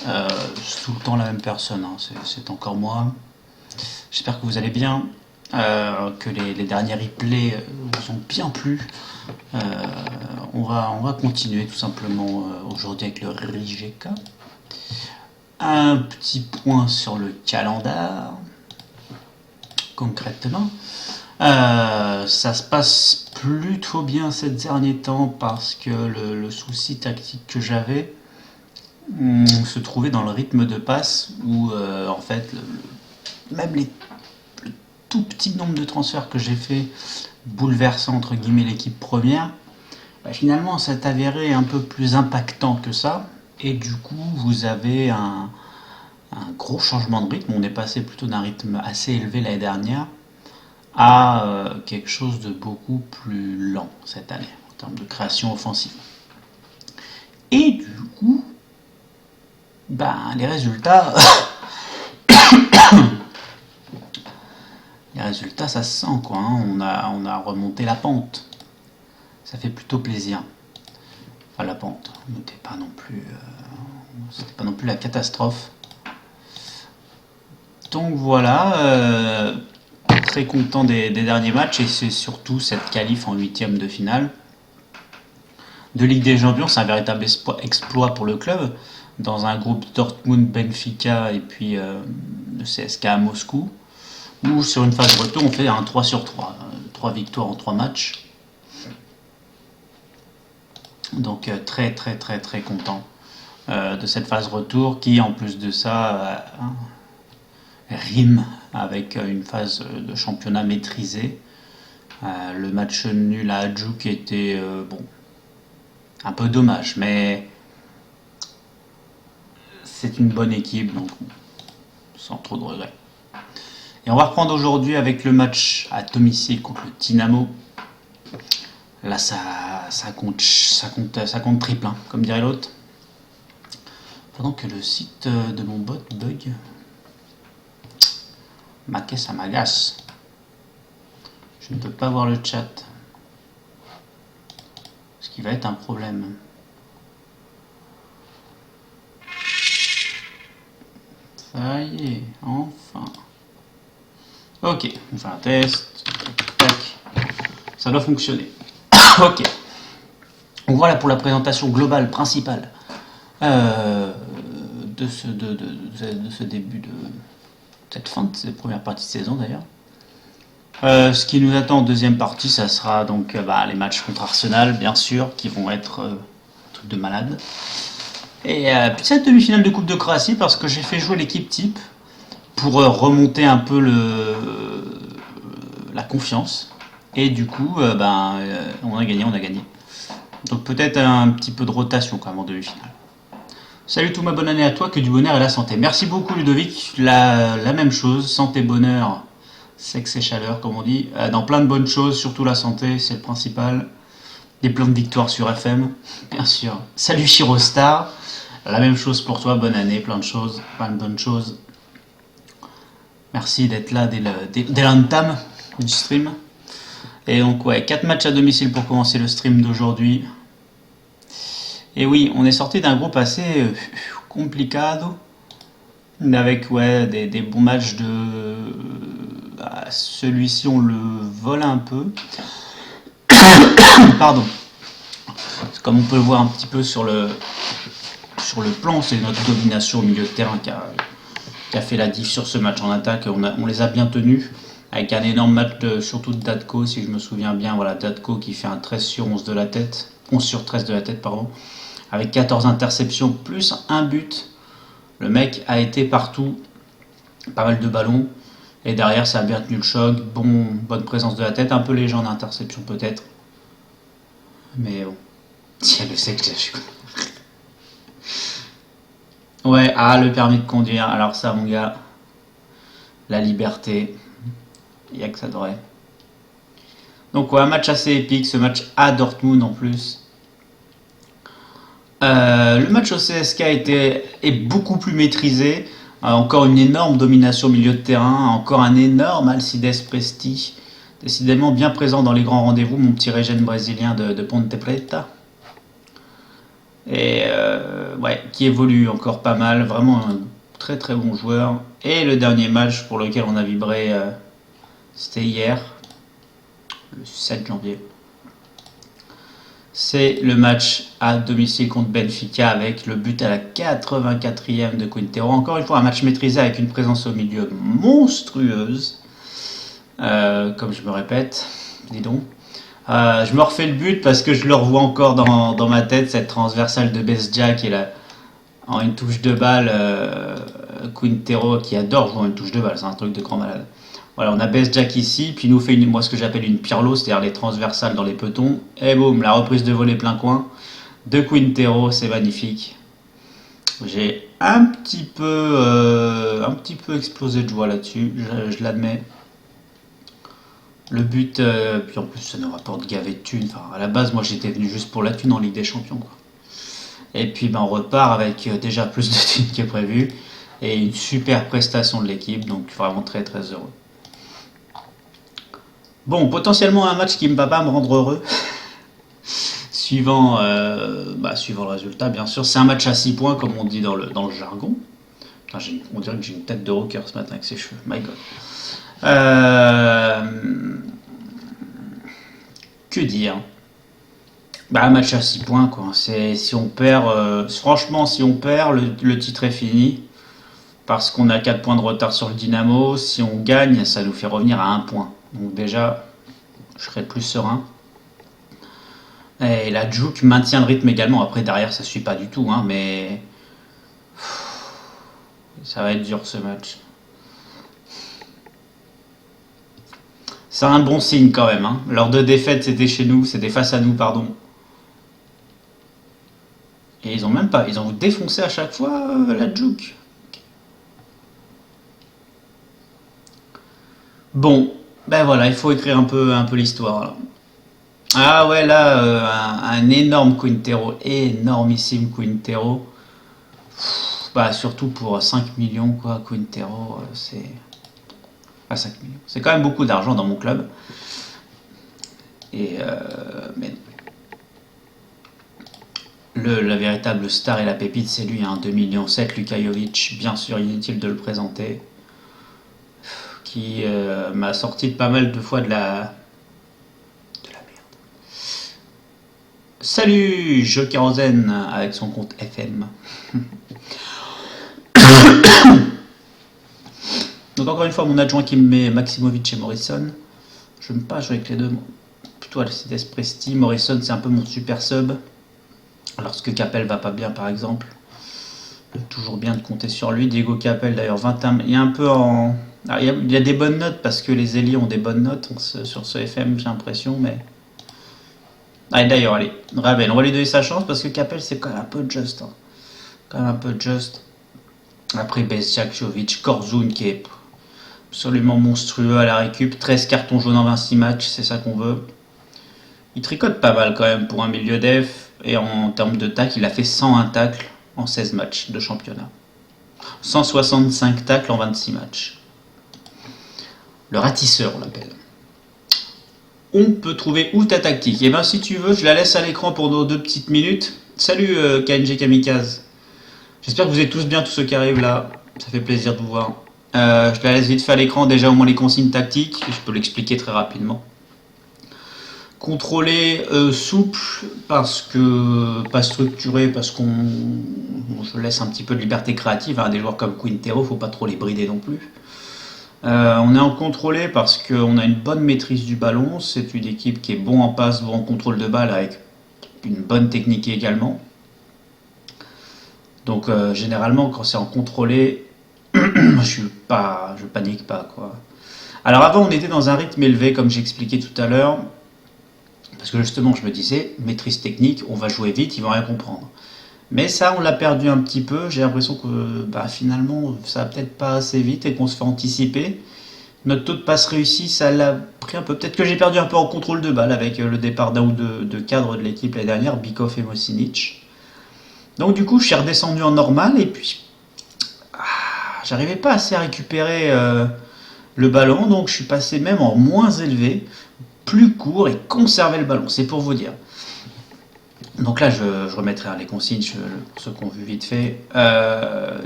C'est tout le temps la même personne, hein. C'est encore moi. J'espère que vous allez bien, que les derniers replays vous ont bien plu. Euh, on va continuer tout simplement aujourd'hui avec le Rijeka. Un petit point sur le calendar, concrètement. Ça se passe plutôt bien ces derniers temps parce que le souci tactique que j'avais se trouvait dans le rythme de passe où en fait même le tout petit nombre de transferts que j'ai fait bouleversant entre guillemets l'équipe première, bah, finalement ça s'est avéré un peu plus impactant que ça et du coup vous avez un gros changement de rythme. On est passé plutôt d'un rythme assez élevé l'année dernière à quelque chose de beaucoup plus lent cette année en termes de création offensive. Et du coup, ben, les résultats, ça se sent quoi. Hein. On a remonté la pente. Ça fait plutôt plaisir. Enfin, la pente n'était pas non plus, c'était pas non plus la catastrophe. Donc voilà, très content des derniers matchs et c'est surtout cette qualif en huitième de finale de Ligue des Champions. C'est un véritable exploit pour le club dans un groupe Dortmund, Benfica et puis le CSK à Moscou où sur une phase retour on fait un 3 sur 3, 3 victoires en 3 matchs. Donc très très très très content de cette phase retour qui en plus de ça rime avec une phase de championnat maîtrisée. Le match nul à Hajduk était bon, un peu dommage, mais c'est une bonne équipe, donc sans trop de regrets. Et on va reprendre aujourd'hui avec le match à domicile contre le Dynamo. Là, ça compte triple, hein, comme dirait l'autre. Pendant que le site de mon bot bug. Ça m'agace. Je ne peux pas voir le chat. Ce qui va être un problème. Ça y est, enfin. Ok, on fait un test. Tac. Ça doit fonctionner. Ok. Donc voilà pour la présentation globale, principale de ce début de cette fin de cette première partie de saison d'ailleurs. Ce qui nous attend en deuxième partie, ça sera donc les matchs contre Arsenal, bien sûr, qui vont être un truc de malade. Et puis cette demi-finale de Coupe de Croatie, parce que j'ai fait jouer l'équipe type pour remonter un peu la confiance. Et du coup, on a gagné. Donc peut-être un petit peu de rotation quand même en demi-finale. Salut tout ma bonne année à toi, que du bonheur et la santé. Merci beaucoup Ludovic, la même chose, santé, bonheur, sexe et chaleur comme on dit, dans plein de bonnes choses, surtout la santé, c'est le principal. Des plans de victoire sur FM, bien sûr. Salut Chirostar, la même chose pour toi, bonne année, plein de choses, plein de bonnes choses. Merci d'être là dès l'entame du stream. Et donc ouais, 4 matchs à domicile pour commencer le stream d'aujourd'hui. Et oui, on est sorti d'un groupe assez complicado, avec des bons matchs de... celui-ci on le vole un peu. Pardon. Comme on peut le voir un petit peu sur le plan, c'est notre domination au milieu de terrain qui a fait la diff sur ce match en attaque. On les a bien tenus, avec un énorme match surtout de Datko, si je me souviens bien. Voilà, Datko qui fait un 13 sur 11 de la tête, 11 sur 13 de la tête, pardon. Avec 14 interceptions plus un but. Le mec a été partout, pas mal de ballons. Et derrière, ça a bien tenu le choc. Bonne présence de la tête, un peu léger en interception peut-être. Mais bon, si elle le sait que je suis... Ouais, le permis de conduire. Alors ça, mon gars, la liberté, il n'y a que ça devrait. Donc ouais, un match assez épique, ce match à Dortmund en plus. Le match au CSK est beaucoup plus maîtrisé. Encore une énorme domination au milieu de terrain. Encore un énorme Alcides Presti. Décidément bien présent dans les grands rendez-vous, mon petit régène brésilien de Ponte Preta. et ouais, qui évolue encore pas mal, vraiment un très très bon joueur. Et le dernier match pour lequel on a vibré, c'était hier, le 7 janvier. C'est le match à domicile contre Benfica avec le but à la 84e de Quintero. Encore une fois, un match maîtrisé avec une présence au milieu monstrueuse. Comme je me répète, dis donc. Je me refais le but parce que je le revois encore dans ma tête, cette transversale de Besja qui est là en une touche de balle. Quintero qui adore jouer en une touche de balle, c'est un truc de grand malade. Voilà, on a Besjack ici, puis il nous fait moi ce que j'appelle une Pirlo, c'est-à-dire les transversales dans les petons. Et boum, la reprise de volée plein coin de Quintero, c'est magnifique. J'ai un petit peu explosé de joie là-dessus, je l'admets. Le but, puis en plus ça nous rapporte gavé de thunes. Enfin, à la base, moi j'étais venu juste pour la thune en Ligue des Champions, quoi. Et puis ben, on repart avec déjà plus de thunes que prévu et une super prestation de l'équipe, donc vraiment très très heureux. Bon, potentiellement un match qui ne va pas me rendre heureux, suivant le résultat, bien sûr. C'est un match à 6 points, comme on dit dans le jargon. Putain, on dirait que j'ai une tête de rocker ce matin avec ses cheveux. My God. Que dire? Un match à 6 points, quoi. Si on perd, franchement, si on perd, le titre est fini. Parce qu'on a 4 points de retard sur le Dynamo. Si on gagne, ça nous fait revenir à 1 point. Donc déjà, je serais plus serein. Et la Juke maintient le rythme également. Après, derrière, ça ne suit pas du tout. Hein, mais ça va être dur ce match. C'est un bon signe quand même. Hein. Leurs 2 défaites, c'était chez nous. C'était face à nous, pardon. Et ils ont défoncé à chaque fois la Juke. Bon, ben voilà, il faut écrire un peu l'histoire. Ah ouais, là, un énorme Quintero, énormissime Quintero. Surtout pour 5 millions, quoi, Quintero, c'est... Pas 5 millions. C'est quand même beaucoup d'argent dans mon club. Et mais la véritable star et la pépite, c'est lui, hein, 2,7 millions, Luka Jovic, bien sûr, inutile de le présenter. Qui m'a sorti pas mal de fois de la merde. Salut, Je Kérosène avec son compte FM. Donc encore une fois, mon adjoint qui me met Maximovic et Morrison. Je n'aime pas jouer avec les deux. Plutôt Alcides Presti. Morrison, c'est un peu mon super sub. Lorsque Capel va pas bien, par exemple. Toujours bien de compter sur lui. Diego Capel, d'ailleurs, 21. Il y a un peu en... il y a des bonnes notes parce que les ailiers ont des bonnes notes sur ce FM, j'ai l'impression, mais... d'ailleurs, allez, Rabel, on va lui donner sa chance parce que Capel, c'est quand même un peu juste. Hein. Quand même un peu juste. Après, Besjak, Jovic, Korzun qui est absolument monstrueux à la récup. 13 cartons jaunes en 26 matchs, c'est ça qu'on veut. Il tricote pas mal quand même pour un milieu def. Et en termes de tacle, il a fait 101 tacles en 16 matchs de championnat. 165 tacles en 26 matchs. Le ratisseur, on l'appelle. On peut trouver où ta tactique? Et bien si tu veux, je la laisse à l'écran pour nos 2 petites minutes. Salut KNG Kamikaze. J'espère que vous êtes tous bien, tous ceux qui arrivent là. Ça fait plaisir de vous voir. Je la laisse vite fait à l'écran, déjà au moins les consignes tactiques. Je peux l'expliquer très rapidement. Contrôlé, souple, parce que pas structuré, parce je laisse un petit peu de liberté créative à des joueurs comme Quintero, faut pas trop les brider non plus. On est en contrôlé parce qu'on a une bonne maîtrise du ballon. C'est une équipe qui est bon en passe, bon en contrôle de balle avec une bonne technique également. Donc généralement quand c'est en contrôlé, je panique pas quoi. Alors avant on était dans un rythme élevé comme j'expliquais tout à l'heure. Parce que justement je me disais, maîtrise technique, on va jouer vite, ils vont rien comprendre. Mais ça, on l'a perdu un petit peu. J'ai l'impression que finalement, ça va peut-être pas assez vite et qu'on se fait anticiper. Notre taux de passe réussi, ça l'a pris un peu. Peut-être que j'ai perdu un peu en contrôle de balle avec le départ d'un ou deux cadres de l'équipe l'année dernière, Bikov et Mosinic. Donc du coup, je suis redescendu en normal et puis j'arrivais pas assez à récupérer le ballon. Donc je suis passé même en moins élevé, plus court et conserver le ballon. C'est pour vous dire. Donc là, je remettrai les consignes pour ceux qui ont vu vite fait.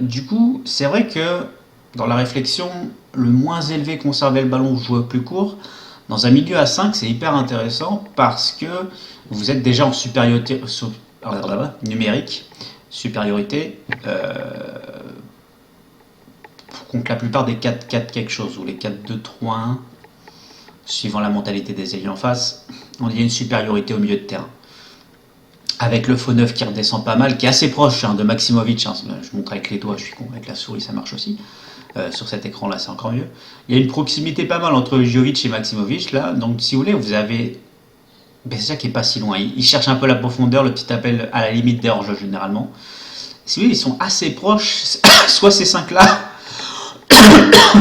Du coup, c'est vrai que dans la réflexion, le moins élevé conservait le ballon, jouer plus court. Dans un milieu à 5, c'est hyper intéressant parce que vous êtes déjà en supériorité numérique, supériorité contre la plupart des 4-4 quelque chose, ou les 4-2-3-1, suivant la mentalité des ailiers en face. On y a une supériorité au milieu de terrain. Avec le faux neuf qui redescend pas mal, qui est assez proche de Maximovic. Je montre avec les doigts, je suis con, avec la souris ça marche aussi. Sur cet écran là c'est encore mieux. Il y a une proximité pas mal entre Jovic et Maximovic là, donc si vous voulez vous avez Bessia qui est pas si loin, il cherche un peu la profondeur, le petit appel à la limite des hors-jeux généralement. Si vous voulez ils sont assez proches, soit ces 5 là,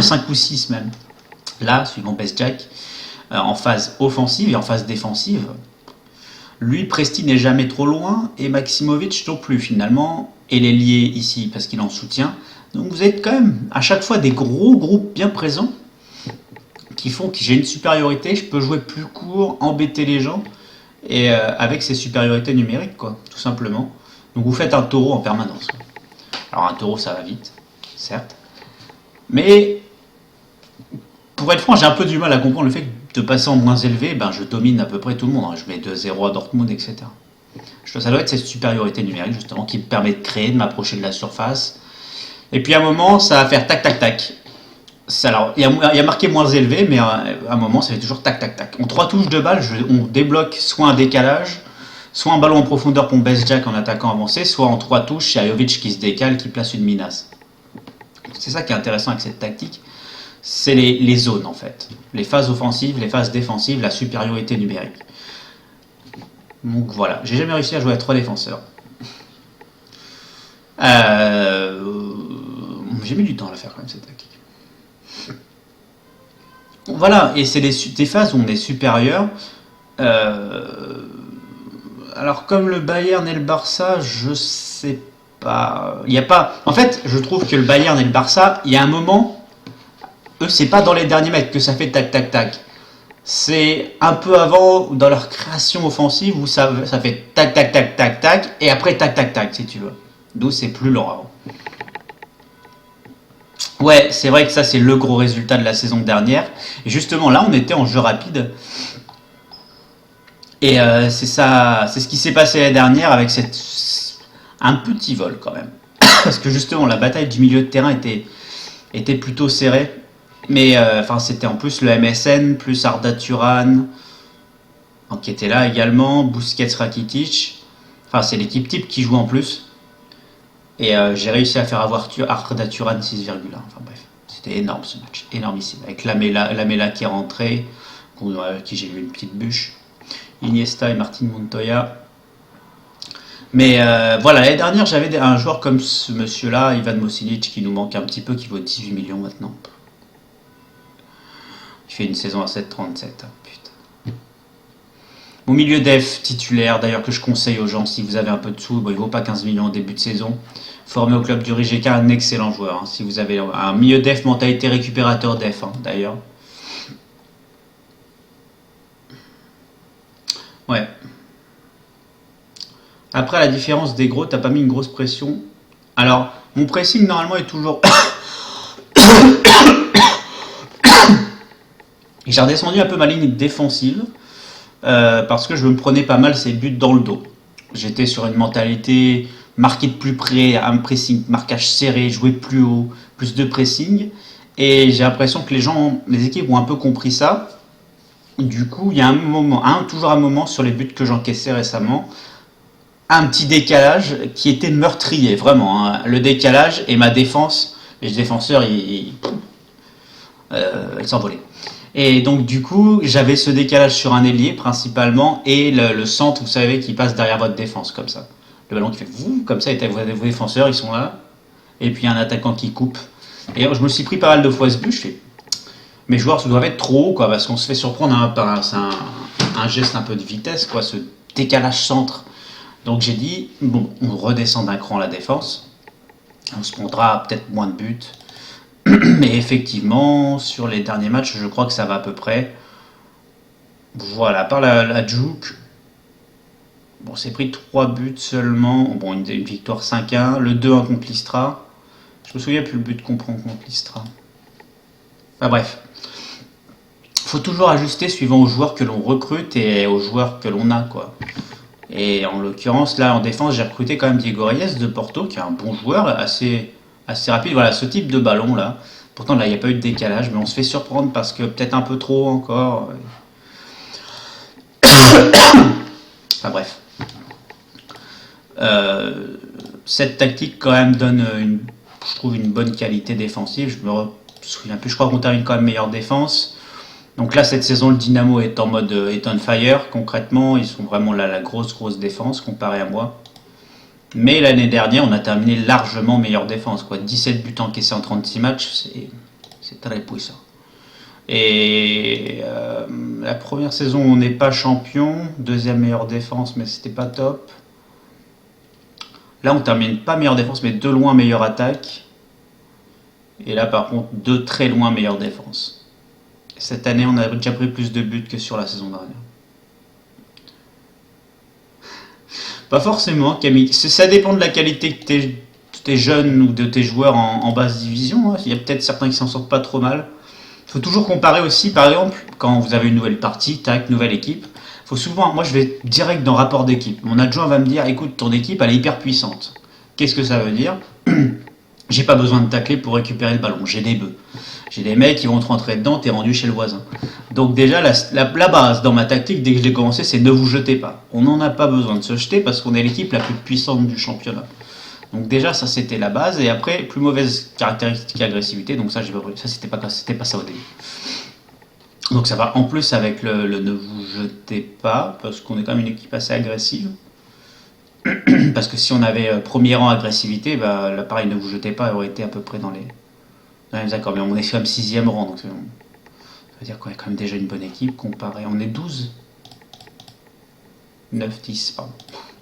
5 ou 6 même, là suivant Besjak, en phase offensive et en phase défensive. Lui, Presti n'est jamais trop loin et Maximovic non plus finalement. Et les liés ici parce qu'il est en soutien. Donc vous êtes quand même à chaque fois des gros groupes bien présents qui font que j'ai une supériorité, je peux jouer plus court, embêter les gens et avec ces supériorités numériques quoi, tout simplement. Donc vous faites un taureau en permanence. Alors un taureau ça va vite, certes. Mais pour être franc, j'ai un peu du mal à comprendre le fait que de passer en moins élevé, ben, je domine à peu près tout le monde. Je mets 2-0 à Dortmund, etc. Ça doit être cette supériorité numérique, justement, qui me permet de créer, de m'approcher de la surface. Et puis à un moment, ça va faire tac, tac, tac. Alors, il y a marqué moins élevé, mais à un moment, ça fait toujours tac, tac, tac. En 3 touches de balle, on débloque soit un décalage, soit un ballon en profondeur pour Besjak en attaquant avancé, soit en 3 touches, c'est Jovic qui se décale, qui place une minace. C'est ça qui est intéressant avec cette tactique. C'est les zones en fait. Les phases offensives, les phases défensives, la supériorité numérique. Donc voilà, j'ai jamais réussi à jouer à 3 défenseurs. J'ai mis du temps à la faire quand même cette tactique. Voilà, et c'est des phases où on est supérieur. Alors comme le Bayern et le Barça, je sais pas. Il y a pas. En fait, je trouve que le Bayern et le Barça, il y a un moment. Eux, c'est pas dans les derniers mètres que ça fait tac tac tac. C'est un peu avant, dans leur création offensive, où ça fait tac tac tac tac tac, et après tac tac tac, si tu veux. D'où c'est plus lent avant. Ouais, c'est vrai que ça, c'est le gros résultat de la saison dernière. Et justement, là, on était en jeu rapide. Et c'est ça, c'est ce qui s'est passé l'année dernière avec un petit vol quand même. Parce que justement, la bataille du milieu de terrain était plutôt serrée. Mais c'était en plus le MSN, plus Arda Turan, qui était là également, Busquets Rakitic. Enfin, c'est l'équipe type qui joue en plus. Et j'ai réussi à faire avoir Arda Turan 6,1. Enfin bref, c'était énorme ce match, énormissime. Avec Lamela qui est rentré, qui j'ai eu une petite bûche. Iniesta et Martin Montoya. Mais voilà, l'année dernière, j'avais un joueur comme ce monsieur-là, Ivan Mosinic, qui nous manque un petit peu, qui vaut 18 millions maintenant. Il fait une saison à 7,37. Putain. Mon milieu def titulaire, d'ailleurs, que je conseille aux gens, si vous avez un peu de sous, il ne vaut pas 15 millions au début de saison. Formé au club du Rijeka, un excellent joueur. Si vous avez un milieu def, mentalité récupérateur def, d'ailleurs. Ouais. Après, la différence des gros, t'as pas mis une grosse pression. Alors, mon pressing, normalement, est toujours... J'ai redescendu un peu ma ligne défensive parce que je me prenais pas mal ces buts dans le dos. J'étais sur une mentalité marquer de plus près, un pressing, marquage serré, jouer plus haut, plus de pressing. Et j'ai l'impression que les équipes ont un peu compris ça. Du coup, il y a toujours un moment sur les buts que j'encaissais récemment, un petit décalage qui était meurtrier, vraiment. Le décalage et ma défense, les défenseurs, ils s'envolaient. Et donc du coup, j'avais ce décalage sur un ailier principalement et le centre, vous savez, qui passe derrière votre défense comme ça. Le ballon qui fait vous comme ça, et vos défenseurs, ils sont là. Et puis un attaquant qui coupe. Et je me suis pris pas mal de fois ce but, je fais mes joueurs doivent être trop hauts, quoi, parce qu'on se fait surprendre par un geste un peu de vitesse, quoi, ce décalage centre. Donc j'ai dit, bon, on redescend d'un cran la défense, on se prendra peut-être moins de buts, mais effectivement, sur les derniers matchs, je crois que ça va à peu près. Voilà, par la juke, Bon, c'est pris 3 buts seulement. Bon, une victoire 5-1. Le 2-1 contre l'Istra. Je me souviens plus le but qu'on prend contre l'Istra. Enfin bref. Faut toujours ajuster suivant aux joueurs que l'on recrute et aux joueurs que l'on a, quoi. Et en l'occurrence, là, en défense, j'ai recruté quand même Diego Reyes de Porto, qui est un bon joueur, assez rapide. Voilà, ce type de ballon, là. Pourtant, là, il n'y a pas eu de décalage, mais on se fait surprendre parce que peut-être un peu trop encore. Enfin bref. Cette tactique, quand même, donne, je trouve, une bonne qualité défensive. Je me souviens plus, je crois qu'on termine quand même meilleure défense. Donc là, cette saison, le Dynamo est en mode est on fire. Concrètement, ils sont vraiment là la grosse défense comparé à moi. Mais l'année dernière, on a terminé largement meilleure défense, quoi. 17 buts encaissés en 36 matchs, c'est très puissant. Et la première saison, on n'est pas champion. Deuxième meilleure défense, mais c'était pas top. Là, on termine pas meilleure défense, mais de loin meilleure attaque. Et là, par contre, de très loin meilleure défense. Cette année, on a déjà pris plus de buts que sur la saison dernière. Pas forcément, Camille. Ça dépend de la qualité que tes jeunes ou de tes joueurs en basse division. Hein. Il y a peut-être certains qui s'en sortent pas trop mal. Il faut toujours comparer aussi, par exemple, quand vous avez une nouvelle partie, tac, nouvelle équipe. Faut souvent, moi je vais direct dans rapport d'équipe. Mon adjoint va me dire, écoute, ton équipe, elle est hyper puissante. Qu'est-ce que ça veut dire? J'ai pas besoin de tacler pour récupérer le ballon, j'ai des bœufs. J'ai des mecs qui vont te rentrer dedans, t'es rendu chez le voisin. Donc déjà, la base dans ma tactique, dès que je l'ai commencé, c'est ne vous jetez pas. On n'en a pas besoin de se jeter parce qu'on est l'équipe la plus puissante du championnat. Donc déjà, ça c'était la base. Et après, plus mauvaise caractéristique agressivité. Donc ça, c'était pas ça au début. Donc ça va en plus avec le ne vous jetez pas, parce qu'on est quand même une équipe assez agressive. Parce que si on avait premier rang agressivité, bah, là pareil, ne vous jetez pas, aurait été à peu près dans les accords. Mais on est quand même 6ème rang, donc ça veut dire qu'on est quand même déjà une bonne équipe comparé. On est 12, 9, 10, pardon,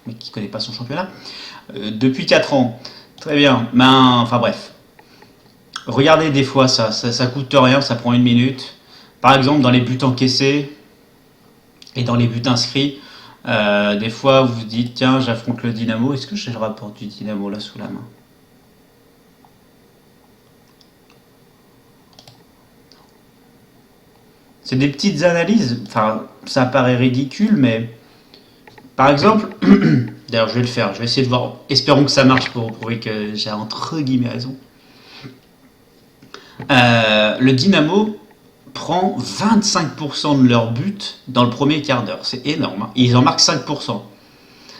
mais qui ne connaît pas son championnat. Depuis 4 ans, très bien. Ben, enfin bref. Regardez des fois ça coûte rien, ça prend 1 minute. Par exemple, dans les buts encaissés et dans les buts inscrits, des fois vous vous dites, tiens, j'affronte le Dynamo. Est-ce que j'ai le rapport du Dynamo là sous la main? C'est des petites analyses, enfin, ça paraît ridicule, mais par exemple, d'ailleurs, je vais le faire, je vais essayer de voir, espérons que ça marche pour prouver que j'ai entre guillemets raison. Le Dynamo prend 25% de leurs buts dans le premier quart d'heure, c'est énorme, hein. Ils en marquent 5%.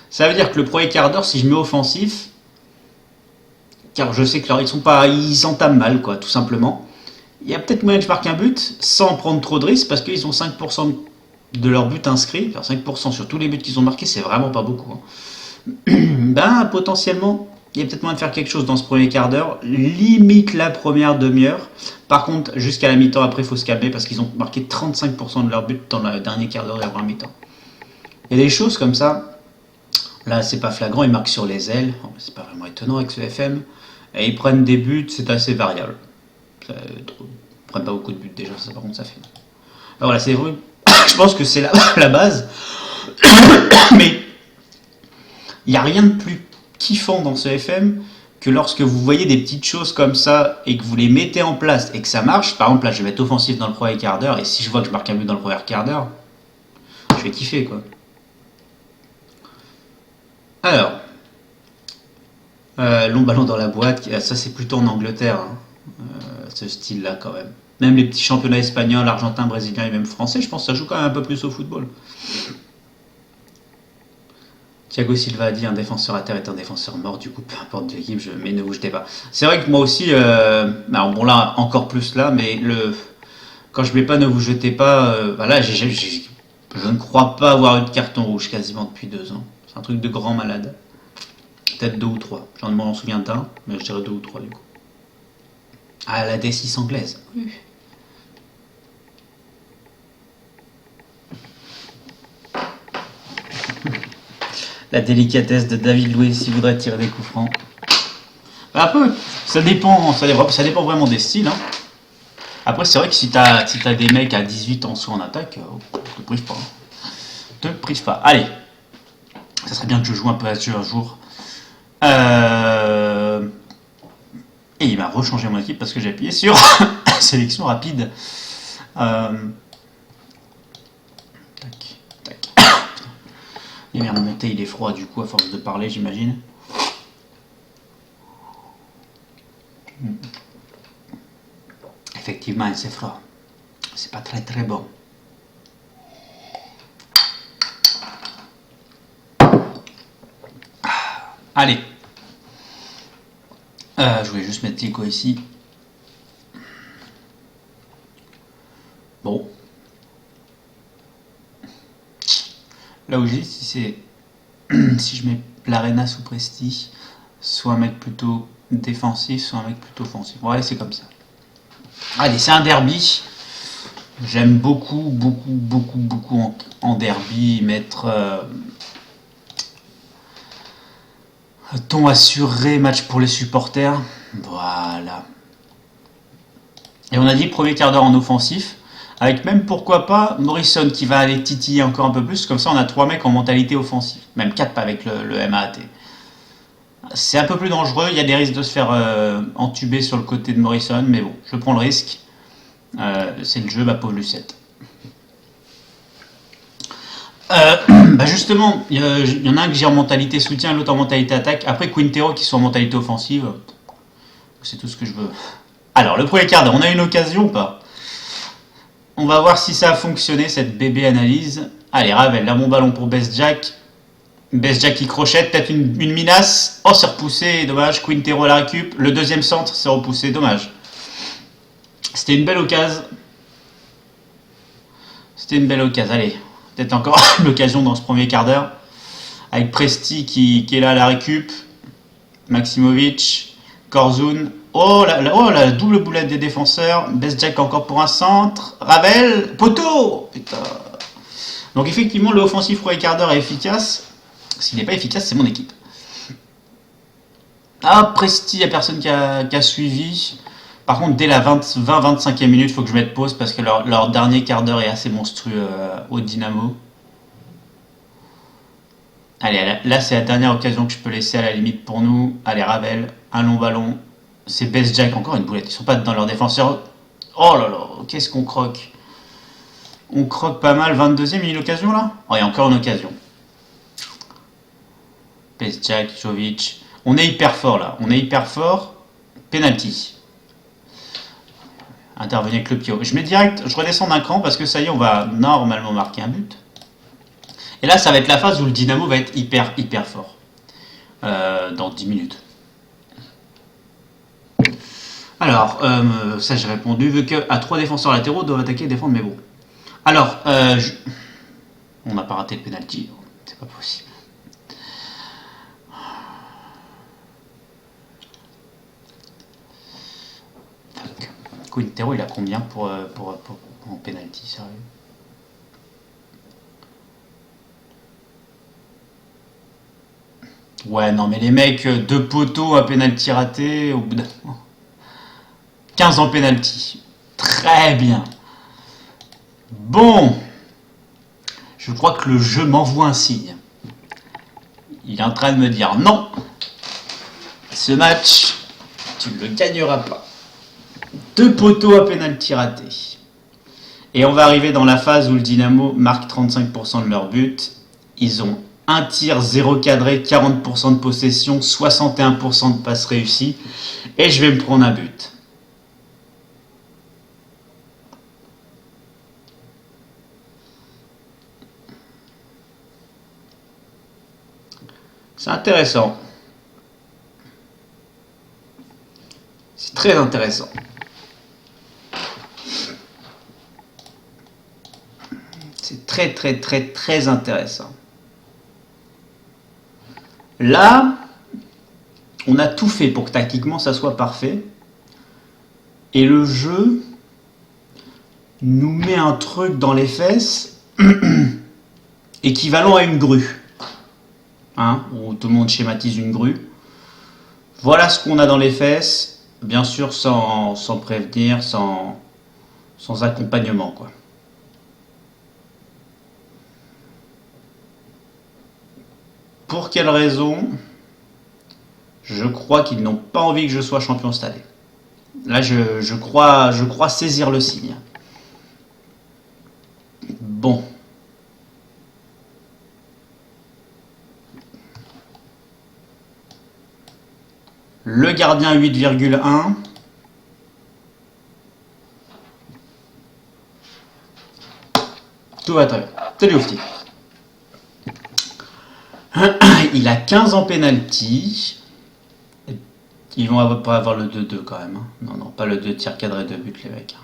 Ça veut dire que le premier quart d'heure, si je mets offensif, car je sais que ils entament mal, quoi, tout simplement. Il y a peut-être moyen que je marque un but sans prendre trop de risques parce qu'ils ont 5% de leurs buts inscrits. Enfin, 5% sur tous les buts qu'ils ont marqués, c'est vraiment pas beaucoup. Hein. Ben, potentiellement, il y a peut-être moyen de faire quelque chose dans ce premier quart d'heure. Limite la première demi-heure. Par contre, jusqu'à la mi-temps, après, il faut se calmer parce qu'ils ont marqué 35% de leurs buts dans le dernier quart d'heure et avant la mi-temps. Il y a des choses comme ça. Là, c'est pas flagrant, ils marquent sur les ailes. C'est pas vraiment étonnant avec ce FM. Et ils prennent des buts, c'est assez variable. Ils prennent pas beaucoup de buts déjà, ça par contre ça fait. Alors voilà, c'est vrai. Je pense que c'est la base. Mais il n'y a rien de plus kiffant dans ce FM que lorsque vous voyez des petites choses comme ça et que vous les mettez en place et que ça marche. Par exemple, là, je vais être offensif dans le premier quart d'heure et si je vois que je marque un but dans le premier quart d'heure, je vais kiffer, quoi. Alors, long ballon dans la boîte, ça c'est plutôt en Angleterre, hein, ce style-là quand même. Même les petits championnats espagnols, argentins, brésiliens et même français, je pense que ça joue quand même un peu plus au football. Thiago Silva a dit un défenseur à terre est un défenseur mort, du coup peu importe de l'équipe, mais ne vous jetez pas. C'est vrai que moi aussi, alors bon là encore plus là, mais quand je mets pas ne vous jetez pas, voilà, je ne crois pas avoir eu de carton rouge quasiment depuis 2 ans. C'est un truc de grand malade. Peut-être 2 ou 3. J'en m'en souviens d'un, mais je dirais 2 ou 3 du coup. Ah, la D6 anglaise. Oui. La délicatesse de David Luiz s'il voudrait tirer des coups francs. Un peu, ça dépend vraiment des styles. Hein. Après, c'est vrai que si t'as des mecs à 18 ans sous en attaque, te prive pas. Te prive pas. Allez. Ça serait bien que je joue un peu à ce jeu un jour. Euh, Et il m'a rechangé mon équipe parce que j'ai appuyé sur sélection rapide. Euh, Tac, tac. Il vient de monter, il est froid du coup à force de parler, j'imagine. Effectivement, c'est froid. C'est pas très très bon. Allez. Je voulais juste mettre l'écho ici. Bon. Là où j'ai, si c'est si je mets l'Arena sous Presti, soit un mec plutôt défensif, soit un mec plutôt offensif. Bon, allez, c'est comme ça. Allez, c'est un derby. J'aime beaucoup en derby mettre ton assuré match pour les supporters. Voilà. Et on a dit premier quart d'heure en offensif. Avec même pourquoi pas Morrison qui va aller titiller encore un peu plus. Comme ça, on a 3 mecs en mentalité offensive. Même 4 avec le MAAT. C'est un peu plus dangereux. Il y a des risques de se faire entuber sur le côté de Morrison. Mais bon, je prends le risque. C'est le jeu, ma pauvre Lucette. Bah justement, il y en a un que j'ai en mentalité soutien, l'autre en mentalité attaque. Après Quintero qui sont en mentalité offensive. C'est tout ce que je veux. Alors, le premier quart d'heure, on a une occasion ou pas? On va voir si ça a fonctionné, cette bébé analyse. Allez, Ravel, là, mon ballon pour Best Jack. Best Jack qui crochette, peut-être une minace. Oh, c'est repoussé, dommage. Quintero la récup. Le deuxième centre, c'est repoussé, dommage. C'était une belle occasion. C'était une belle occasion. Allez, peut-être encore l'occasion dans ce premier quart d'heure. Avec Presti qui est là à la récup. Maximovic, Korzun. Oh la double boulette des défenseurs. Best Jack encore pour un centre. Ravel, poteau. Putain. Donc effectivement, le offensif premier quart d'heure est efficace. S'il n'est pas efficace, c'est mon équipe. Ah, Presti, il n'y a personne qui a suivi. Par contre, dès la 20-25e minute, il faut que je mette pause parce que leur dernier quart d'heure est assez monstrueux au Dynamo. Allez, là c'est la dernière occasion que je peux laisser à la limite pour nous. Allez, Ravel, un long ballon. C'est Best Jack, encore une boulette. Ils sont pas dans leur défenseur. Oh là là, qu'est-ce qu'on croque. On croque pas mal. 22e, il y a une occasion là. Oh, il y a encore une occasion. Best Jack, Jovic. On est hyper fort là. On est hyper fort. Penalty. Intervenir avec le Pio. Je mets direct, je redescends d'un cran parce que ça y est, on va normalement marquer un but. Et là, ça va être la phase où le Dynamo va être hyper fort. Dans 10 minutes. Alors, ça j'ai répondu, vu qu'à 3 défenseurs latéraux doivent attaquer et défendre, mais bon. Alors, on n'a pas raté le penalty, c'est pas possible. Quintero, il a combien pour en penalty, sérieux? Ouais, non, mais les mecs, 2 poteaux, un penalty raté, au bout d'un 15 en penalty. Très bien. Bon, je crois que le jeu m'envoie un signe. Il est en train de me dire non, ce match, tu ne le gagneras pas. 2 poteaux à penalty raté. Et on va arriver dans la phase où le Dynamo marque 35% de leur but. Ils ont un tir, 0 cadré, 40% de possession, 61% de passes réussies. Et je vais me prendre un but. C'est intéressant. C'est très intéressant. C'est très intéressant. Là, on a tout fait pour que tactiquement ça soit parfait. Et le jeu nous met un truc dans les fesses équivalent à une grue. Hein, où tout le monde schématise une grue. Voilà ce qu'on a dans les fesses, bien sûr sans prévenir, sans accompagnement, quoi. Pour quelle raison? Je crois qu'ils n'ont pas envie que je sois champion cette année. Là, je crois saisir le signe. Bon. Le gardien 8,1. Tout va très bien. Salut Oufti. Il a 15 en penalty. Ils vont pas avoir le 2-2 quand même. Hein. Non, non, pas le 2 tir cadré de but les mecs.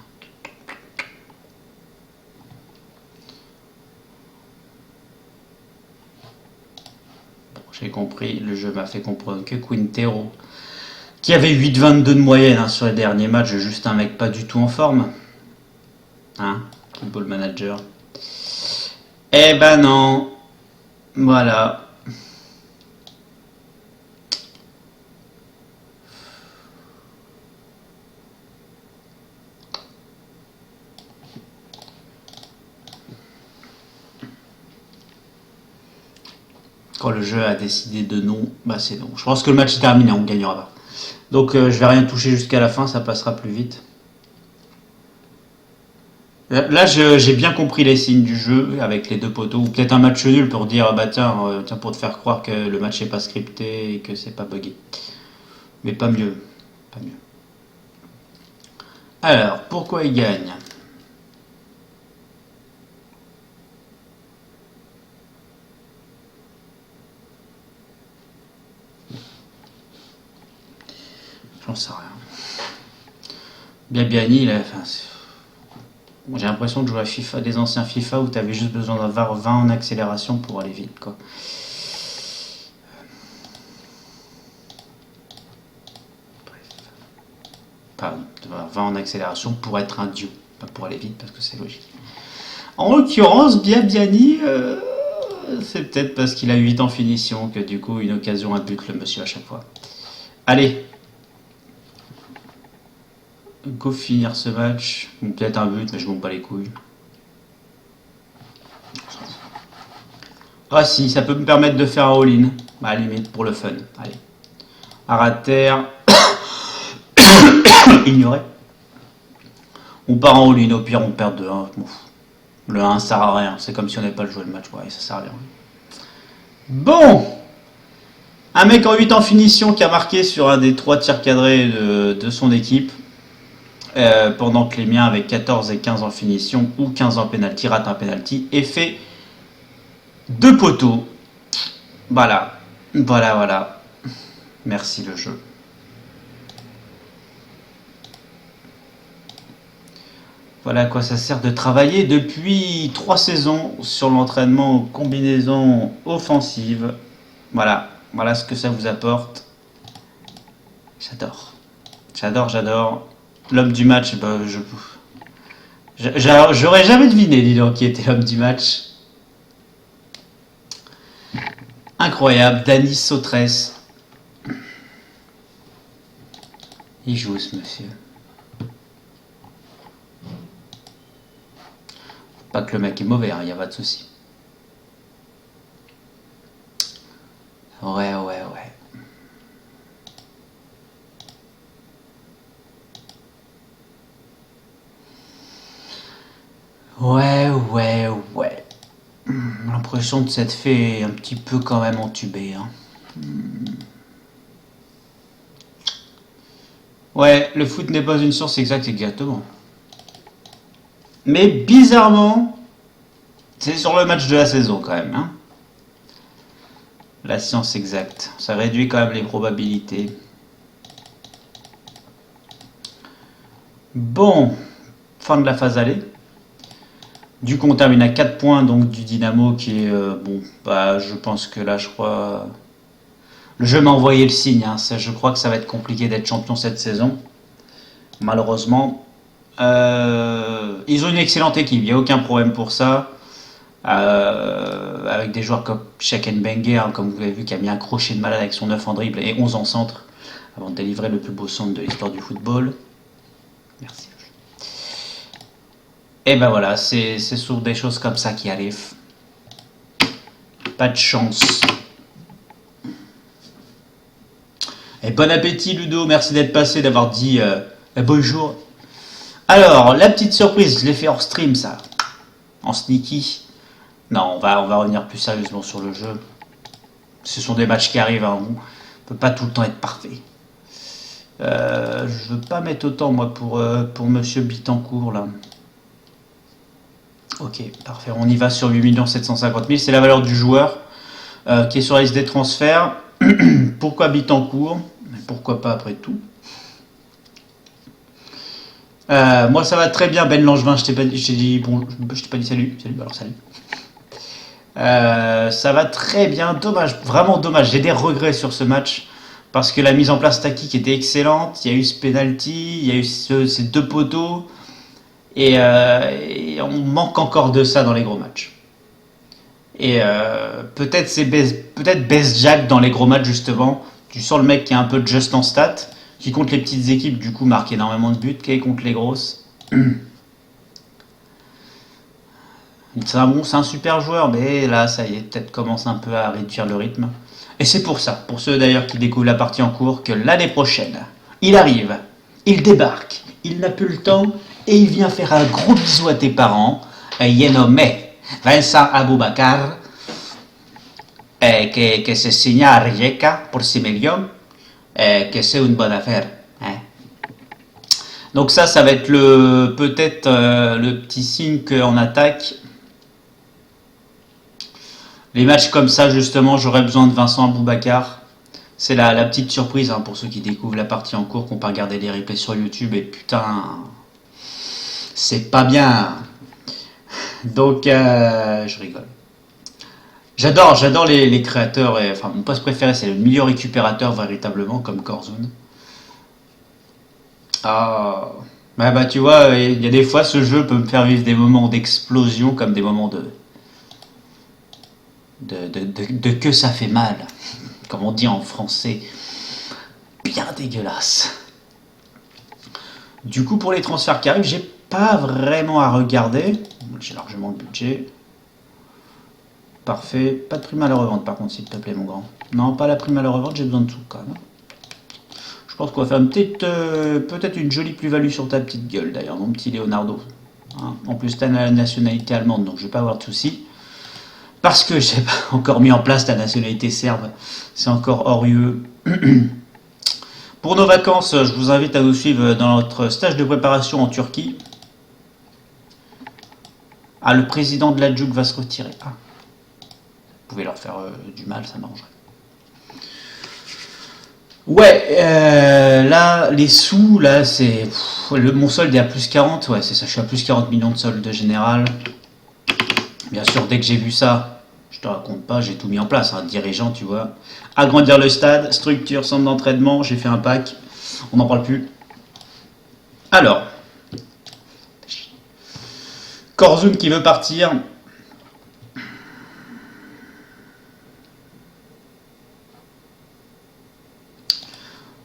Bon, j'ai compris, le jeu m'a fait comprendre que Quintero, qui avait 8,22 de moyenne hein, sur les derniers matchs, juste un mec pas du tout en forme. Hein, Football Manager. Eh ben non. Voilà. Quand le jeu a décidé de non, bah c'est non. Je pense que le match est terminé, on gagnera pas. Donc je vais rien toucher jusqu'à la fin, ça passera plus vite. Là, j'ai bien compris les signes du jeu avec les deux poteaux. Ou peut-être un match nul pour dire, bah tiens, pour te faire croire que le match n'est pas scripté et que c'est pas buggé. Mais pas mieux. Pas mieux. Alors, pourquoi il gagne? J'en sais rien. Biabiani, j'ai l'impression de jouer à FIFA, des anciens FIFA où tu avais juste besoin d'avoir 20 en accélération pour aller vite, quoi. Pardon, d'avoir 20 en accélération pour être un dieu, pas pour aller vite parce que c'est logique. En l'occurrence, Biabiani, c'est peut-être parce qu'il a 8 en finition que du coup, une occasion à but le monsieur à chaque fois. Allez, go finir ce match. Peut-être un but, mais je m'en bats les couilles. Ah si, ça peut me permettre de faire un all-in. Bah, à la limite, pour le fun. Allez. Arrater. Ignorer. On part en all-in, au pire on perd de 1. Le 1 sert à rien, c'est comme si on n'avait pas joué le match. Ouais, ça sert à rien. Bon. Un mec en 8 en finition qui a marqué sur un des 3 tirs cadrés de son équipe. Pendant que les miens avec 14 et 15 en finition ou 15 en penalty ratent un penalty et fait 2 poteaux. Voilà. Voilà, voilà. Merci le jeu. Voilà à quoi ça sert de travailler depuis 3 saisons sur l'entraînement aux combinaisons offensives. Voilà. Voilà ce que ça vous apporte. J'adore. J'adore, j'adore. L'homme du match, bah, j'aurais jamais deviné, dis donc, qui était l'homme du match. Incroyable, Dany Sautresse. Il joue ce monsieur. Pas que le mec est mauvais, il n'y a pas de souci. Ouais, ouais, ouais. Ouais, ouais, ouais. L'impression de s'être fait un petit peu quand même entubé. Hein. Ouais, le foot n'est pas une source exacte, exactement. Mais bizarrement, c'est sur le match de la saison quand même. Hein. La science exacte. Ça réduit quand même les probabilités. Bon, fin de la phase aller. Du coup, on termine à 4 points donc du Dynamo qui est bon. Bah, je pense que là, je crois. Le jeu m'a envoyé le signe. Hein. Je crois que ça va être compliqué d'être champion cette saison. Malheureusement. Ils ont une excellente équipe, il n'y a aucun problème pour ça. Avec des joueurs comme Schalkenberger, hein, comme vous avez vu, qui a mis un crochet de malade avec son 9 en dribble et 11 en centre avant de délivrer le plus beau centre de l'histoire du football. Merci. Et ben voilà, c'est sur des choses comme ça qui arrivent. Pas de chance. Et bon appétit Ludo, merci d'être passé, d'avoir dit bonjour. Alors, la petite surprise, je l'ai fait hors stream ça, en sneaky. Non, on va revenir plus sérieusement sur le jeu. Ce sont des matchs qui arrivent, hein. On ne peut pas tout le temps être parfait. Je veux pas mettre autant moi pour Monsieur Bittencourt là. Ok, parfait. On y va sur 8 750 000. C'est la valeur du joueur qui est sur la liste des transferts. Pourquoi Bittencourt? Pourquoi pas après tout? Moi ça va très bien Ben Langevin. Je t'ai pas dit bon, je t'ai pas dit salut. Salut, alors salut. Ça va très bien. Dommage, vraiment dommage. J'ai des regrets sur ce match. Parce que la mise en place tactique était excellente, il y a eu ce penalty, il y a eu ces deux poteaux, et on manque encore de ça dans les gros matchs. Et peut-être baisse Jack dans les gros matchs justement. Tu sens le mec qui est un peu juste en stats, qui contre les petites équipes du coup marque énormément de buts, qui est contre les grosses. C'est un super joueur, mais là ça y est, peut-être commence un peu à réduire le rythme. Et c'est pour ça, pour ceux d'ailleurs qui découvrent la partie en cours, que l'année prochaine, il arrive, il débarque, il n'a plus le temps, et il vient faire un gros bisou à tes parents. Et il est nommé Vincent Aboubakar, que se signe à Rijeka pour 6 millions, que c'est une bonne affaire. Hein. Donc ça va être peut-être le petit signe qu'en attaque, les matchs comme ça, justement, j'aurais besoin de Vincent Aboubakar. C'est la petite surprise hein, pour ceux qui découvrent la partie en cours, qu'on peut regarder les replays sur YouTube et putain, c'est pas bien. Donc, je rigole. J'adore les créateurs. Enfin, mon poste préféré, c'est le milieu récupérateur, véritablement, comme Corzone. Ah, bah tu vois, il y a des fois, ce jeu peut me faire vivre des moments d'explosion comme des moments de que ça fait mal, comme on dit en français, bien dégueulasse. Du coup, pour les transferts qui arrivent, j'ai pas vraiment à regarder. J'ai largement le budget. Parfait. Pas de prime à la revente, par contre, s'il te plaît, mon grand. Non, pas la prime à la revente, j'ai besoin de tout, quand même. Je pense qu'on va faire une petite, peut-être une jolie plus-value sur ta petite gueule, d'ailleurs, mon petit Leonardo. Hein, en plus, t'as la nationalité allemande, donc je vais pas avoir de soucis. Parce que j'ai pas encore mis en place la nationalité serbe. C'est encore horieux. Pour nos vacances, je vous invite à nous suivre dans notre stage de préparation en Turquie. Ah, le président de la Djouk va se retirer. Ah. Vous pouvez leur faire du mal, ça m'arrangerait. Ouais, là, les sous, là, c'est... mon solde est à plus 40, ouais, c'est ça, je suis à plus 40 millions de solde général. Bien sûr, dès que j'ai vu ça, je te raconte pas, j'ai tout mis en place, hein, dirigeant, tu vois. Agrandir le stade, structure, centre d'entraînement, j'ai fait un pack, on n'en parle plus. Alors, Corzone qui veut partir.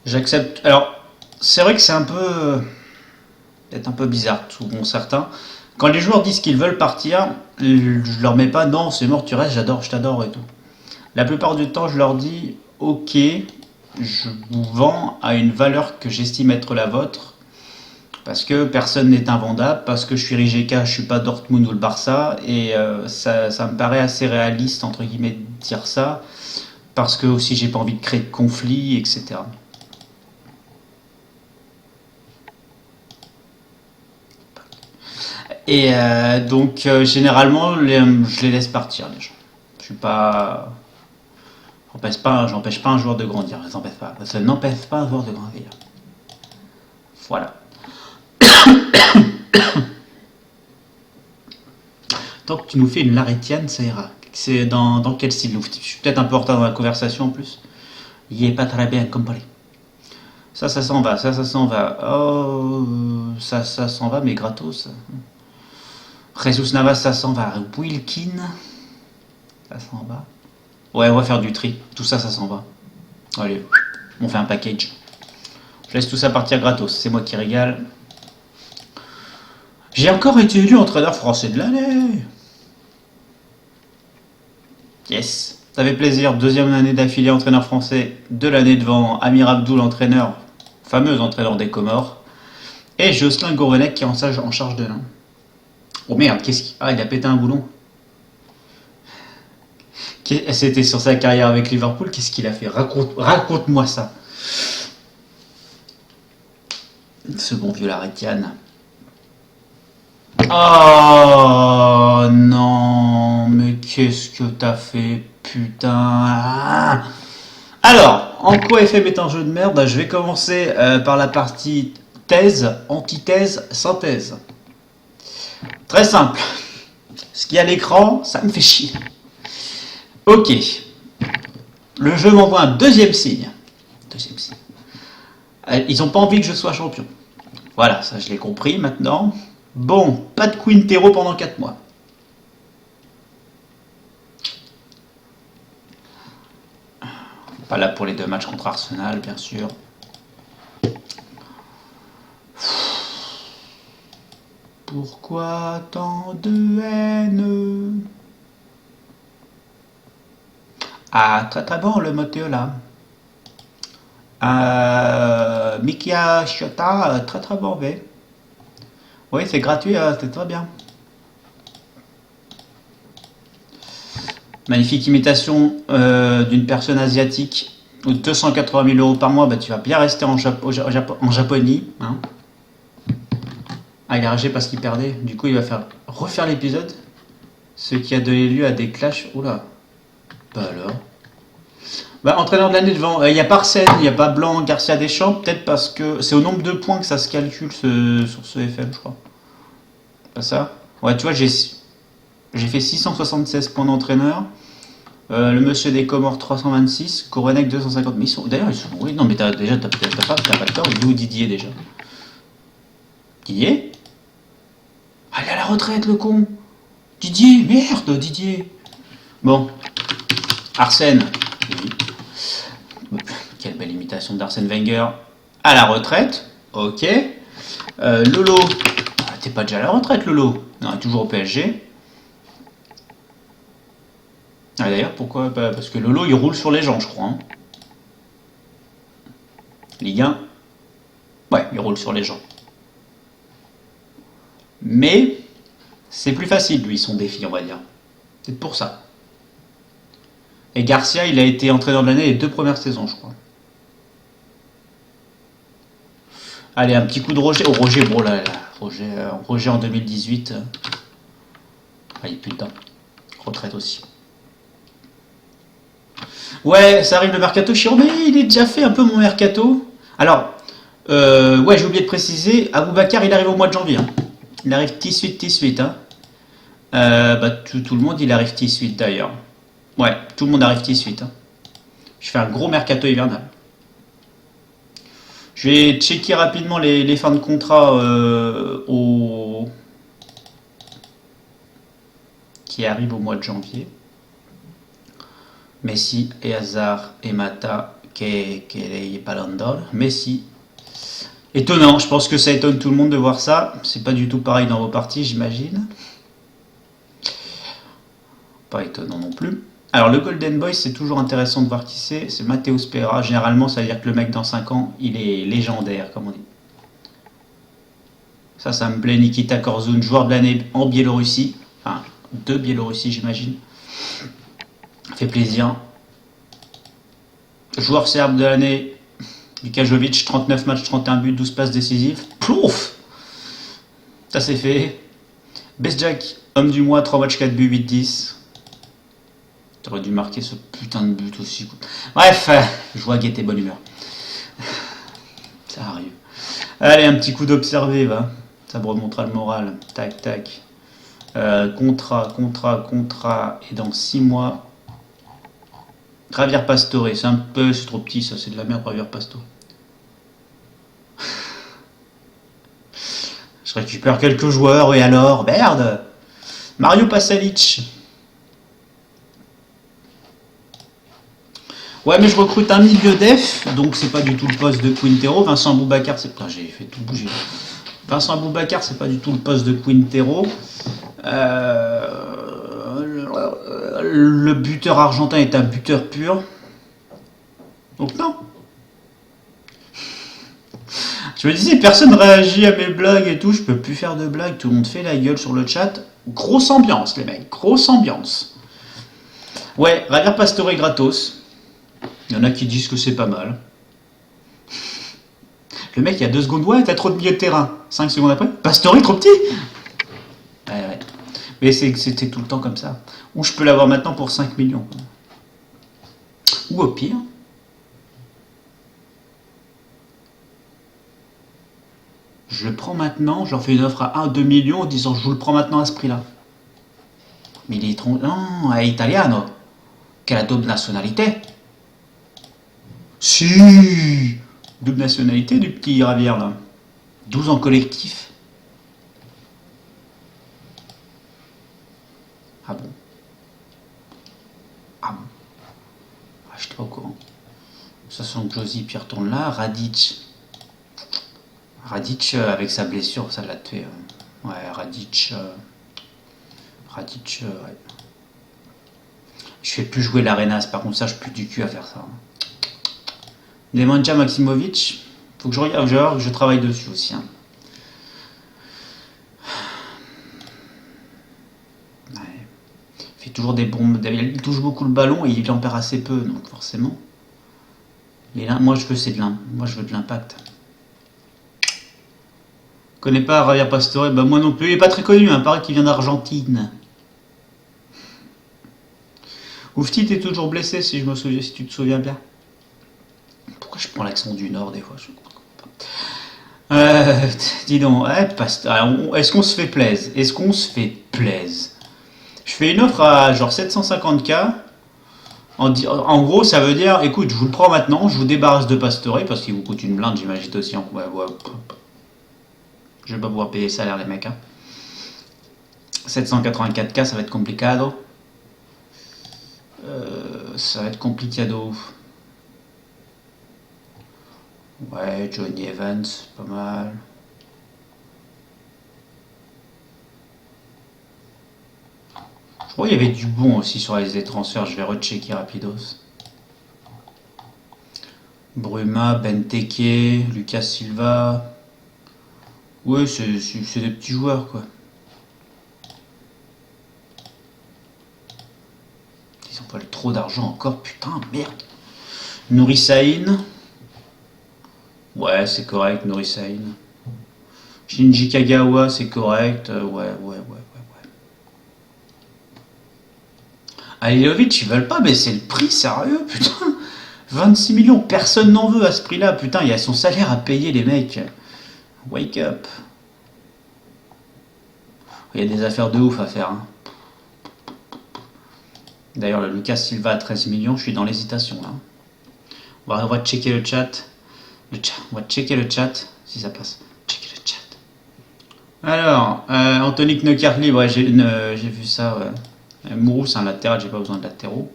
J'accepte. Alors, c'est vrai que c'est peut-être un peu bizarre, pour certains. Quand les joueurs disent qu'ils veulent partir, je leur mets pas non, c'est mort, tu restes, j'adore, je t'adore et tout. La plupart du temps, je leur dis ok, je vous vends à une valeur que j'estime être la vôtre, parce que personne n'est invendable, parce que je suis Rijeka, je suis pas Dortmund ou le Barça, et ça me paraît assez réaliste entre guillemets de dire ça, parce que aussi j'ai pas envie de créer de conflits, etc. Et donc généralement je les laisse partir les gens. Je suis pas, j'empêche pas un joueur de grandir. Ça n'empêche pas un joueur de grandir. Voilà. Tant que tu nous fais une Laretienne, ça ira. C'est dans quel style? Je suis peut-être un peu en retard dans la conversation en plus. Il est pas très bien compris. Ça s'en va, ça s'en va. Oh, ça s'en va, mais gratos. Jesus Navas, ça s'en va. Wilkin, ça s'en va. Ouais, on va faire du tri. Tout ça, ça s'en va. Allez, on fait un package. Je laisse tout ça partir gratos. C'est moi qui régale. J'ai encore été élu entraîneur français de l'année. Yes. Ça fait plaisir. Deuxième année d'affilée entraîneur français de l'année devant Amir Abdoul, entraîneur, fameux entraîneur des Comores. Et Jocelyn Gourvenec qui est en charge de l'un. Oh merde, qu'est-ce qu'il... Ah, il a pété un boulon. C'était sur sa carrière avec Liverpool. Qu'est-ce qu'il a fait? Raconte-moi ça. Ce bon vieux Laretian. Oh non, mais qu'est-ce que t'as fait, putain. Alors, en quoi FM est un jeu de merde? Je vais commencer par la partie thèse, antithèse, synthèse. Très simple. Ce qu'il y a à l'écran, ça me fait chier. Ok. Le jeu m'envoie un deuxième signe. Deuxième signe. Ils n'ont pas envie que je sois champion. Voilà, ça je l'ai compris maintenant. Bon, pas de Quintero pendant 4 mois. Pas là pour les 2 matchs contre Arsenal, bien sûr. Pourquoi tant de haine? Ah, très très bon le moteur là. Mikia Chiota, très très bon V. Oui, c'est gratuit, c'est très bien. Magnifique imitation d'une personne asiatique. 280 000 euros par mois, bah, tu vas bien rester en Japonie. Hein. Ah, il a ragé parce qu'il perdait. Du coup, il va refaire l'épisode. Ce qui a donné lieu à des clashs. Oula. Bah alors. Bah, entraîneur de l'année devant. Il n'y a pas Arsène, il n'y a pas Blanc, Garcia Deschamps. Peut-être parce que c'est au nombre de points que ça se calcule sur ce FM, je crois. Pas ça? Ouais, tu vois, j'ai fait 676 points d'entraîneur. Le monsieur des Comores 326, Gourvenec 250. Mais d'ailleurs, ils sont. Oui, non, mais t'as pas de tort. Il est où Didier déjà? Didier? Ah, il est à la retraite, le con. Didier, merde, Didier. Bon. Arsène. Quelle belle imitation d'Arsène Wenger. À la retraite. Ok. Lolo. Ah, t'es pas déjà à la retraite, Lolo? Non, toujours au PSG. Ah, d'ailleurs, pourquoi? Parce que Lolo, il roule sur les gens, je crois. Hein. Ligue 1. Ouais, il roule sur les gens. Mais c'est plus facile, lui, son défi, on va dire. C'est pour ça. Et Garcia, il a été entraîneur de l'année les 2 premières saisons, je crois. Allez, un petit coup de Roger. Oh, Roger, bon là. Roger en 2018. Allez, putain. Retraite aussi. Ouais, ça arrive le mercato chiant, mais il est déjà fait un peu mon mercato. Alors, ouais, j'ai oublié de préciser, Aboubacar, il arrive au mois de janvier. Hein. Il arrive T-suite. Hein. Bah, tout le monde, il arrive T-suite d'ailleurs. Ouais, tout le monde arrive T-suite. Hein. Je fais un gros mercato hivernal. Je vais checker rapidement les fins de contrat qui arrivent au mois de janvier. Messi et Hazard et Mata qui Ballon d'Or. Messi. Étonnant, je pense que ça étonne tout le monde de voir ça. C'est pas du tout pareil dans vos parties, j'imagine. Pas étonnant non plus. Alors le Golden Boy, c'est toujours intéressant de voir qui c'est. C'est Matteo Spera. Généralement, ça veut dire que le mec dans 5 ans, il est légendaire, comme on dit. Ça me plaît. Nikita Korzun, joueur de l'année en Biélorussie. Enfin, de Biélorussie, j'imagine. Fait plaisir. Joueur serbe de l'année, Luka Jovic, 39 matchs, 31 buts, 12 passes décisives. Plouf! Ça c'est fait. Best Jack, homme du mois, 3 matchs, 4 buts, 8-10. T'aurais dû marquer ce putain de but aussi. Bref, je vois Guette bonne humeur. Ça arrive. Allez, un petit coup d'observer, va. Ça me remontera le moral. Tac, tac. Contrat. Et dans 6 mois... Javier Pastore, c'est trop petit, ça, c'est de la merde, Javier Pastore. Je récupère quelques joueurs, et alors, merde. Mario Pasalic. Ouais, mais je recrute un milieu def, donc c'est pas du tout le poste de Quintero. Vincent Aboubacar, c'est pas, j'ai fait tout bouger. Vincent Aboubacar, c'est pas du tout le poste de Quintero. le buteur argentin est un buteur pur. Donc non. Je me disais, personne réagit à mes blagues et tout, je peux plus faire de blagues, tout le monde fait la gueule sur le chat. Grosse ambiance les mecs, grosse ambiance. Ouais, Javier Pastore gratos. Il y en a qui disent que c'est pas mal. Le mec, il y a 2 secondes, ouais, t'as trop de milieu de terrain. 5 secondes après, Pastore trop petit. Ouais. Mais c'était tout le temps comme ça. Ou je peux l'avoir maintenant pour 5 millions. Ou au pire, je le prends maintenant, j'en fais une offre à 1-2 millions en disant je vous le prends maintenant à ce prix-là. Mais il est trop... Non, è italiano. Che a la double nationalité. Si, double nationalité du petit Javier là. 12 ans collectif. Ah bon? Ah bon? Ah, je n'étais pas au courant. Ça sent que Josie puis retourne là. Radic, avec sa blessure, ça l'a tué. Ouais, Radic, ouais. Je fais plus jouer l'Arenas, par contre ça je pue du cul à faire ça. Nemanja Maximovic, faut que je regarde, je travaille dessus aussi. Hein. Ouais. Il fait toujours des bombes, il touche beaucoup le ballon et il en perd assez peu, donc forcément. Mais là, moi je veux de l'impact. Connais pas Javier Pastore? Bah moi non plus, il est pas très connu, hein, paraît qu'il vient d'Argentine. Oufti, t'es toujours blessé si tu te souviens bien. Pourquoi je prends l'accent du Nord des fois, je comprends pas. Dis donc, est-ce qu'on se fait plaise? Je fais une offre à genre 750K. En gros, ça veut dire, écoute, je vous le prends maintenant, je vous débarrasse de Pastore parce qu'il vous coûte une blinde, j'imagine aussi. Ouais. Je vais pas pouvoir payer le salaire, les mecs. Hein. 784K, ça va être complicado. Ça va être complicado. Ouais, Johnny Evans, pas mal. Je crois qu'il y avait du bon aussi sur la liste des transferts, je vais rechecker rapidos. Bruma, Benteke, Lucas Silva. Ouais, c'est des petits joueurs quoi. Ils ont pas trop d'argent encore, putain, merde. Nouri Sahin. Ouais, c'est correct, Nouri Sahin. Shinji Kagawa, c'est correct. Ouais. Alilovic, ils veulent pas baisser le prix, sérieux, putain. 26 millions, personne n'en veut à ce prix-là, putain, il y a son salaire à payer, les mecs. Wake up. Il y a des affaires de ouf à faire. Hein. D'ailleurs, le Lucas Silva à 13 millions, je suis dans l'hésitation là. On va checker le chat. On va checker le chat, si ça passe. Checker le chat. Alors, Anthony Knockert libre, ouais, j'ai vu ça. Ouais. Mourou, c'est un latéral, j'ai pas besoin de latéraux.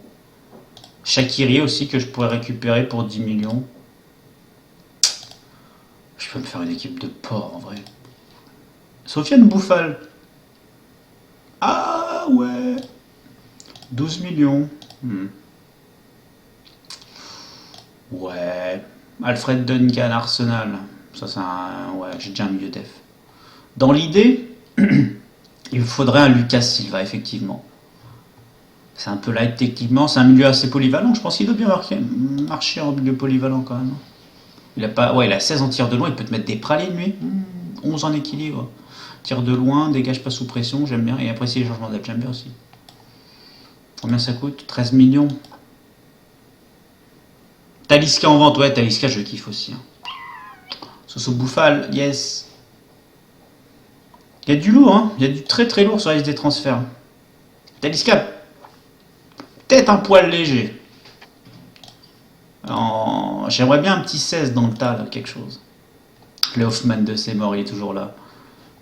Shaqiri aussi, que je pourrais récupérer pour 10 millions. Je peux me faire une équipe de porc en vrai. Sofiane Bouffal. Ah ouais. 12 millions. Ouais. Alfred Duncan, Arsenal. Ça, c'est un. Ouais, j'ai déjà un milieu def. Dans l'idée, il faudrait un Lucas Silva, effectivement. C'est un peu light techniquement, c'est un milieu assez polyvalent. Je pense qu'il doit bien marcher en milieu polyvalent quand même. Il a 16 en tir de loin, il peut te mettre des pralines lui. 11 en équilibre. Tir de loin, dégage pas sous pression, j'aime bien. Et apprécie les changements d'aide, j'aime bien aussi. Combien ça coûte? 13 millions. Talisca en vente, ouais, Talisca je kiffe aussi. Hein. Soso Bouffal, yes. Il y a du lourd, hein. Il y a du très très lourd sur la liste des transferts. Talisca, peut-être un poil léger. J'aimerais bien un petit 16 dans le tas, là, quelque chose. Le Hoffman de C'est mort, il est toujours là.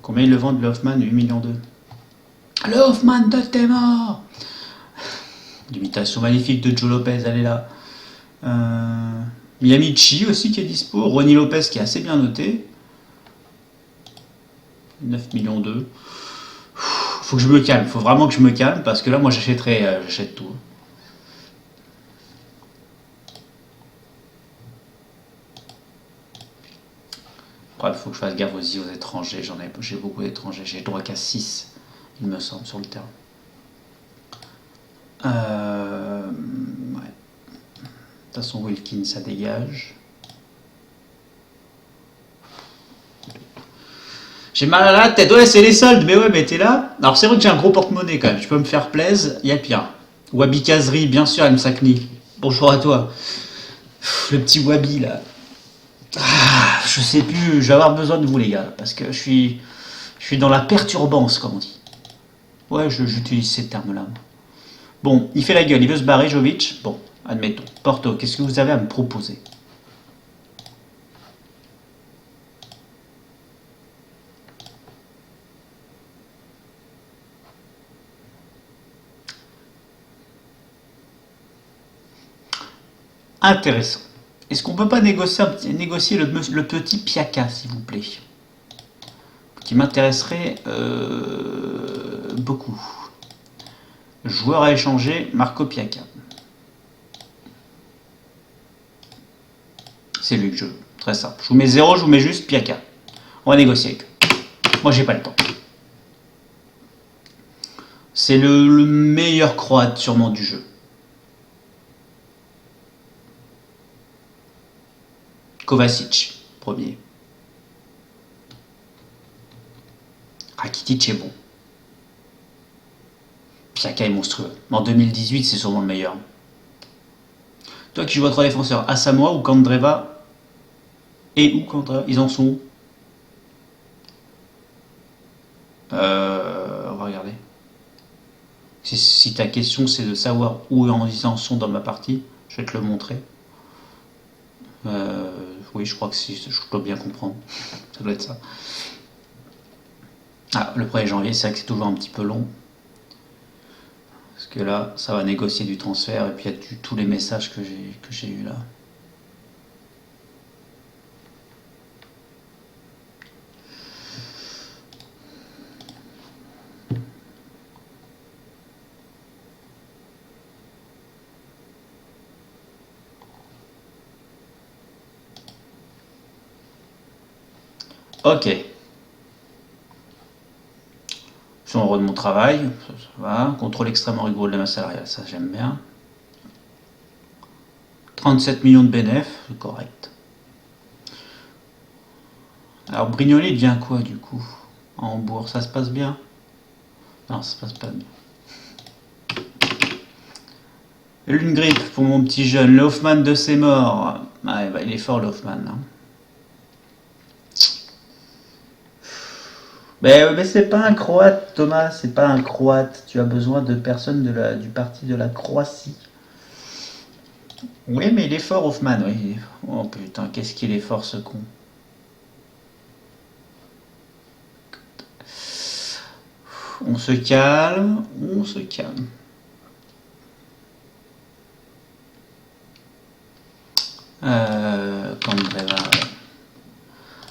Combien ils le vendent, le Hoffman? 8 millions 2. Le Hoffman de T'es mort. L'imitation magnifique de Joe Lopez, elle est là. Miyamichi aussi qui est dispo. Ronnie Lopez qui est assez bien noté. 9 millions 2. faut que je me calme, faut vraiment que je me calme parce que là, moi, j'achète tout. Après, il faut que je fasse gaffe aussi aux étrangers. J'ai beaucoup d'étrangers. J'ai droit qu'à 6, il me semble, sur le terrain. Ouais. De toute façon, Wilkins, ça dégage. J'ai mal à la tête. Ouais, c'est les soldes. Mais ouais, mais t'es là. Alors, c'est vrai que j'ai un gros porte-monnaie quand même. Je peux me faire plaisir. Il y a pire. Wabi Kazri, bien sûr, M. Sakni. Bonjour à toi. Le petit Wabi, là. Ah, je sais plus. Je vais avoir besoin de vous, les gars. Parce que je suis dans la perturbance, comme on dit. Ouais, j'utilise ces termes-là. Bon, il fait la gueule. Il veut se barrer, Jovic. Bon, admettons. Porto, qu'est-ce que vous avez à me proposer? Intéressant. Est-ce qu'on peut pas négocier le petit Piaka, s'il vous plaît? Qui m'intéresserait beaucoup. Joueur à échanger, Marco Piaka. C'est lui que je veux. Très simple. Je vous mets 0, je vous mets juste Piaka. On va négocier avec eux. Moi, j'ai pas le temps. C'est le meilleur croate, sûrement, du jeu. Kovacic, premier. Rakitic est bon. Piaka est monstrueux. En 2018, c'est sûrement le meilleur. Toi qui joues votre défenseur, Asamoah ou Kandreva? Et où Kandreva? Ils en sont où? On va regarder. Si ta question c'est de savoir où ils en sont dans ma partie, je vais te le montrer. Oui, je crois que je dois bien comprendre. Ça doit être ça. Ah, le 1er janvier, c'est vrai que c'est toujours un petit peu long. Parce que là, ça va négocier du transfert et puis il y a tous les messages que j'ai eu là. Ok. Je suis en heureux de mon travail, ça va. Contrôle extrêmement rigoureux de la masse salariale, ça j'aime bien. 37 millions de bénéfices, c'est correct. Alors Brignoli devient quoi du coup? En Hambourg, ça se passe bien? Non, ça se passe pas bien. Lune grippe pour mon petit jeune. Le Hoffman de ses morts. Ah, bah, il est fort le Hoffman. Hein. Mais c'est pas un croate, Thomas, c'est pas un croate. Tu as besoin de personnes du parti de la Croatie. Oui, mais il est fort, Hoffman, oui. Oh putain, qu'est-ce qu'il est fort ce con. On se calme, on se calme. Candreva.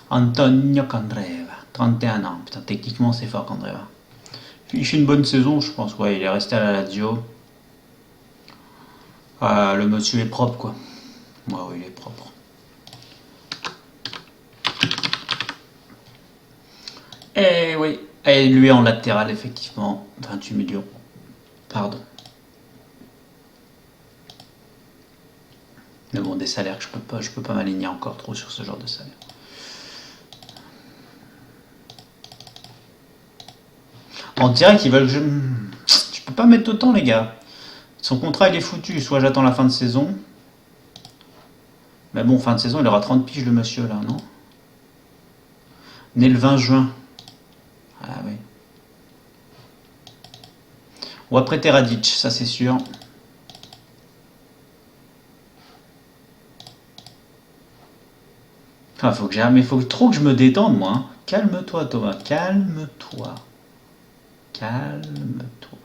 Antonio Candreva, 31 ans. Putain, techniquement, c'est fort, Candreva. Il fait une bonne saison, je pense. Ouais, il est resté à la Lazio. Le monsieur est propre, quoi. Ouais, oui, il est propre. Et oui. Et lui en latéral, effectivement. 28 millions. Pardon. Mais bon, des salaires que je peux pas m'aligner encore trop sur ce genre de salaire. On dirait qu'ils veulent que je peux pas mettre autant, les gars. Son contrat, il est foutu. Soit j'attends la fin de saison. Mais bon, fin de saison, il aura 30 piges, le monsieur, là, non? Né le 20 juin. Ah oui. On va prêter Radic, ça c'est sûr. Enfin, faut trop que je me détende, moi. Hein. Calme-toi, Thomas. Calme-toi. Calme-toi.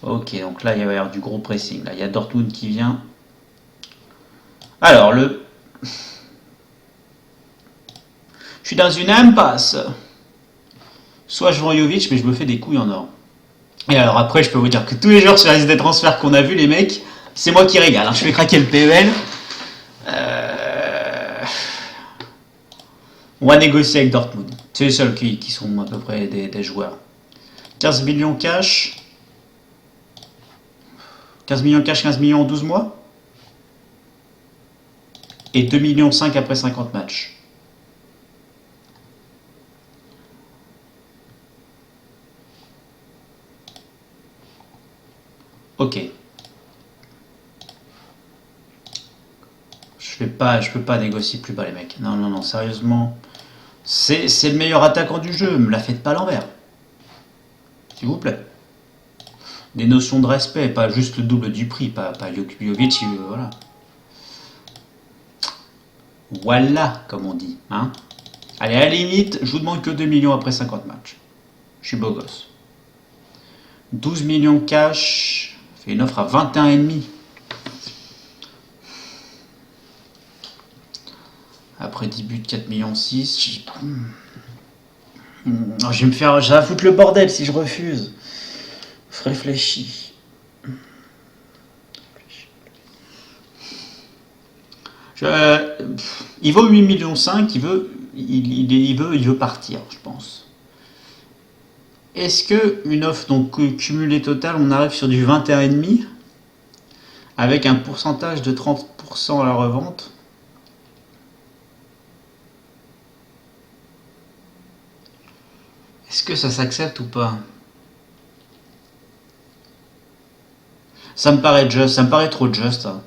Ok, donc là, il va y avoir du gros pressing. Là, il y a Dortmund qui vient. Alors, je suis dans une impasse. soit je vends Jovic, mais je me fais des couilles en or. Et alors après, je peux vous dire que tous les jours sur la liste des transferts qu'on a vu, les mecs, c'est moi qui régale. Hein. Je fais craquer le PEL. On va négocier avec Dortmund. C'est les seuls qui sont à peu près des joueurs. 15 millions cash. 15 millions cash, 15 millions en 12 mois. Et 2,5 millions après 50 matchs. Ok. Je peux pas négocier plus bas les mecs. Non, non, non, sérieusement. C'est le meilleur attaquant du jeu. Me la faites pas à l'envers. S'il vous plaît. Des notions de respect, pas juste le double du prix, pas Jovic, voilà. Voilà, comme on dit. Hein. Allez, à la limite, je vous demande que 2 millions après 50 matchs. Je suis beau gosse. 12 millions cash, fait une offre à 21,5. Après 10 buts, 4 millions 6. Je vais me faire. Je vais foutre le bordel si je refuse. Je réfléchis. Il vaut 8 millions 5, il veut partir, je pense. Est-ce que une offre donc cumulée totale, on arrive sur du 21,5 avec un pourcentage de 30% à la revente? Est-ce que ça s'accepte ou pas? Ça me paraît juste, ça me paraît trop juste. Hein.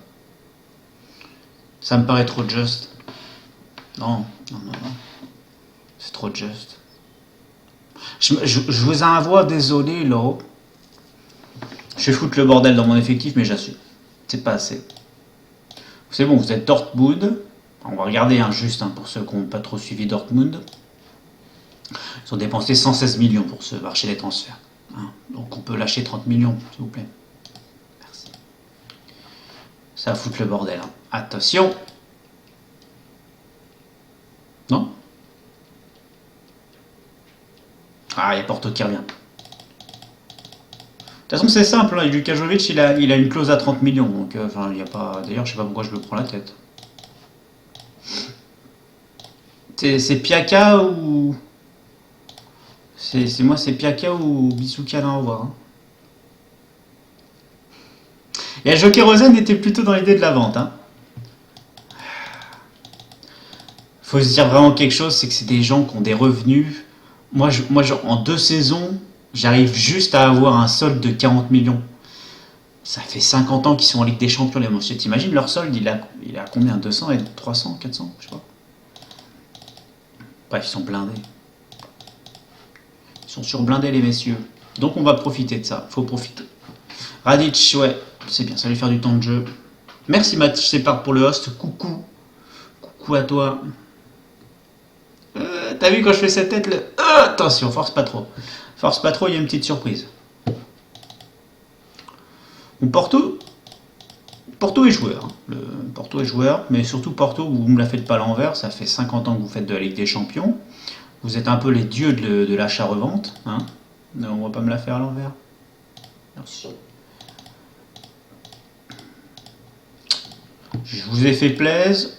Ça me paraît trop juste. Non, non, non, non. C'est trop juste. Je vous envoie, désolé, là. Je vais foutre le bordel dans mon effectif, mais j'assume. C'est pas assez. C'est bon, vous êtes Dortmund. On va regarder juste pour ceux qui n'ont pas trop suivi Dortmund. Ils ont dépensé 116 millions pour ce marché des transferts. Hein. Donc on peut lâcher 30 millions, s'il vous plaît. Merci. Ça va foutre le bordel. Hein. Attention. Non? Ah, il y a Porto qui revient. De toute façon, c'est simple. Hein. Luka Jovic, il a une clause à 30 millions. Donc, il y a pas. D'ailleurs, je sais pas pourquoi je me prends la tête. C'est Piaka ou. C'est Piaka ou Bissoukana au revoir. Hein. Et le Joker Rosen était plutôt dans l'idée de la vente. Hein. Faut se dire vraiment quelque chose, c'est que c'est des gens qui ont des revenus. Moi, en 2 saisons, j'arrive juste à avoir un solde de 40 millions. Ça fait 50 ans qu'ils sont en Ligue des Champions, les messieurs. T'imagines leur solde, il a combien? 200 et 300, 400, je sais pas. Bref, ils sont blindés. Ils sont surblindés, les messieurs. Donc on va profiter de ça. Faut profiter. Radic, ouais, c'est bien, ça va lui faire du temps de jeu. Merci Match Sépare pour le host. Coucou. Coucou à toi. T'as vu quand je fais cette tête là attention, force pas trop. Force pas trop, il y a une petite surprise. Bon, Porto est joueur. Hein. Porto est joueur, mais surtout Porto, vous ne me la faites pas à l'envers. Ça fait 50 ans que vous faites de la Ligue des Champions. Vous êtes un peu les dieux de l'achat-revente. Hein. Non, on va pas me la faire à l'envers. Merci. Je vous ai fait plaisir.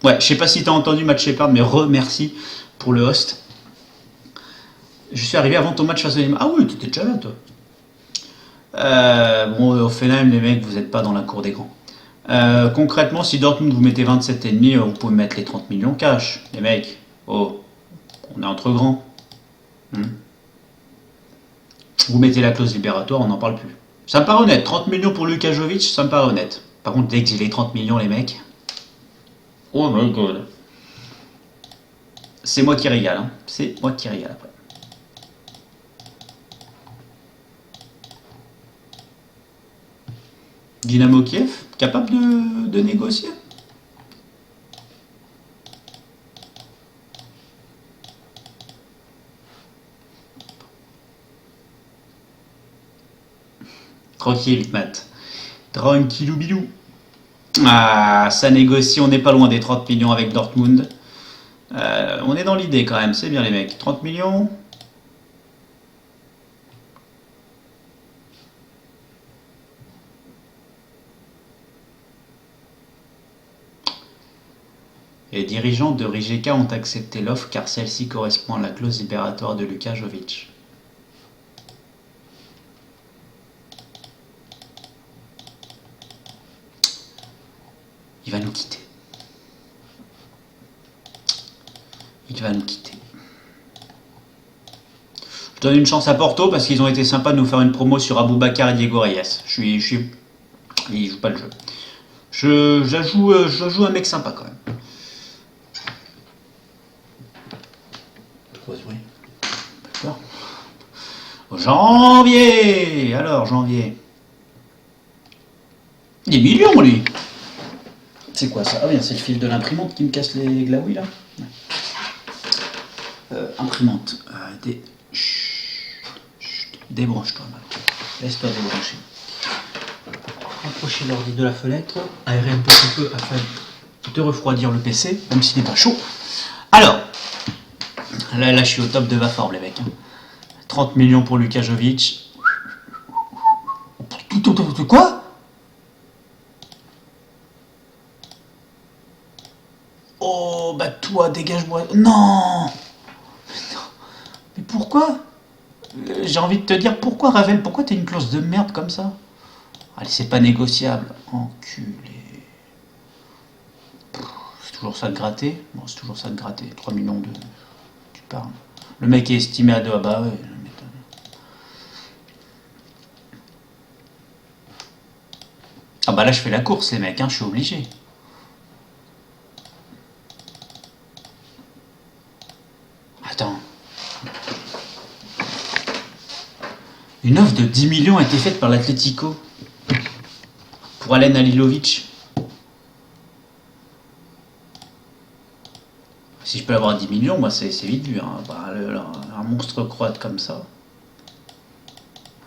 Ouais, je sais pas si t'as entendu Matt Shepard, mais remercie pour le host. Je suis arrivé avant ton match face à Neymar. Ah oui, t'étais déjà là, toi. Bon, au final, les mecs, vous n'êtes pas dans la cour des grands. Concrètement, si Dortmund vous mettez 27,5, vous pouvez mettre les 30 millions cash. Les mecs, oh, on est entre grands. Vous mettez la clause libératoire, on n'en parle plus. Ça me paraît honnête. 30 millions pour Luka Jovic, ça me paraît honnête. Par contre, dès que j'ai les 30 millions, les mecs. Oh my god. C'est moi qui régale. Hein. C'est moi qui régale après. Dynamo Kiev, capable de négocier? Tranquille, Matt. Tranquillou bilou. Ah, ça négocie, on n'est pas loin des 30 millions avec Dortmund. On est dans l'idée quand même, c'est bien les mecs. 30 millions. Les dirigeants de Rijeka ont accepté l'offre car celle-ci correspond à la clause libératoire de Luka Jovic. Il va nous quitter. Il va nous quitter. Je donne une chance à Porto parce qu'ils ont été sympas de nous faire une promo sur Aboubakar et Diego Reyes. Ils jouent pas le jeu. Je joue un mec sympa quand même. D'accord. Janvier. Alors janvier. Des millions lui. C'est quoi ça? Ah oui, c'est le fil de l'imprimante qui me casse les glaouis là. Imprimante. Débranche-toi maintenant. Laisse-toi débrancher. Approchez l'ordi de la fenêtre. Aérer un petit peu afin de refroidir le PC, même s'il n'est pas chaud. Alors, là je suis au top de Vaforb les mecs. 30 millions pour Luka Jovic. Quoi? Oh, bah toi, dégage-moi. Non! Mais pourquoi? J'ai envie de te dire pourquoi, Ravel? Pourquoi t'as une clause de merde comme ça? Allez, c'est pas négociable. Enculé. C'est toujours ça de gratter? Bon, c'est toujours ça de gratter. 3 millions de... Tu parles. Le mec est estimé à 2. Ah bah ouais. Ah bah là, je fais la course, les mecs. Hein, je suis obligé. Attends. Une offre de 10 millions a été faite par l'Atlético pour Alen Halilovic. Si je peux avoir 10 millions, moi c'est vite vu. Hein. Bah, un monstre croate comme ça.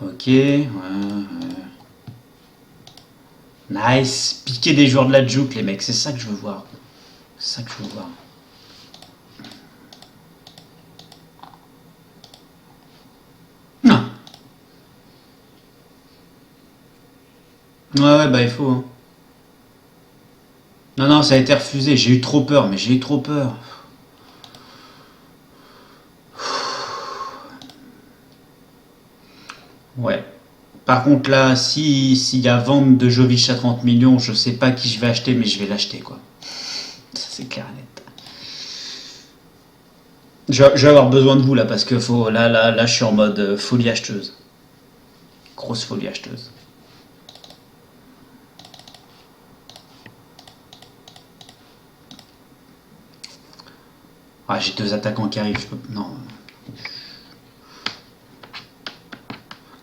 Ok. Ouais. Nice. Piquer des joueurs de la Juke, les mecs. C'est ça que je veux voir. C'est ça que je veux voir. Non. Ouais, bah il faut. Hein. Non, ça a été refusé. J'ai eu trop peur, mais j'ai eu trop peur. Ouais. Par contre, là, s'il y a vente de Jovic à 30 millions, je sais pas qui je vais acheter, mais je vais l'acheter, quoi. Ça, c'est clair et net. Je vais avoir besoin de vous, là, parce que là, je suis en mode folie acheteuse. Grosse folie acheteuse. Ah, j'ai 2 attaquants qui arrivent. Non.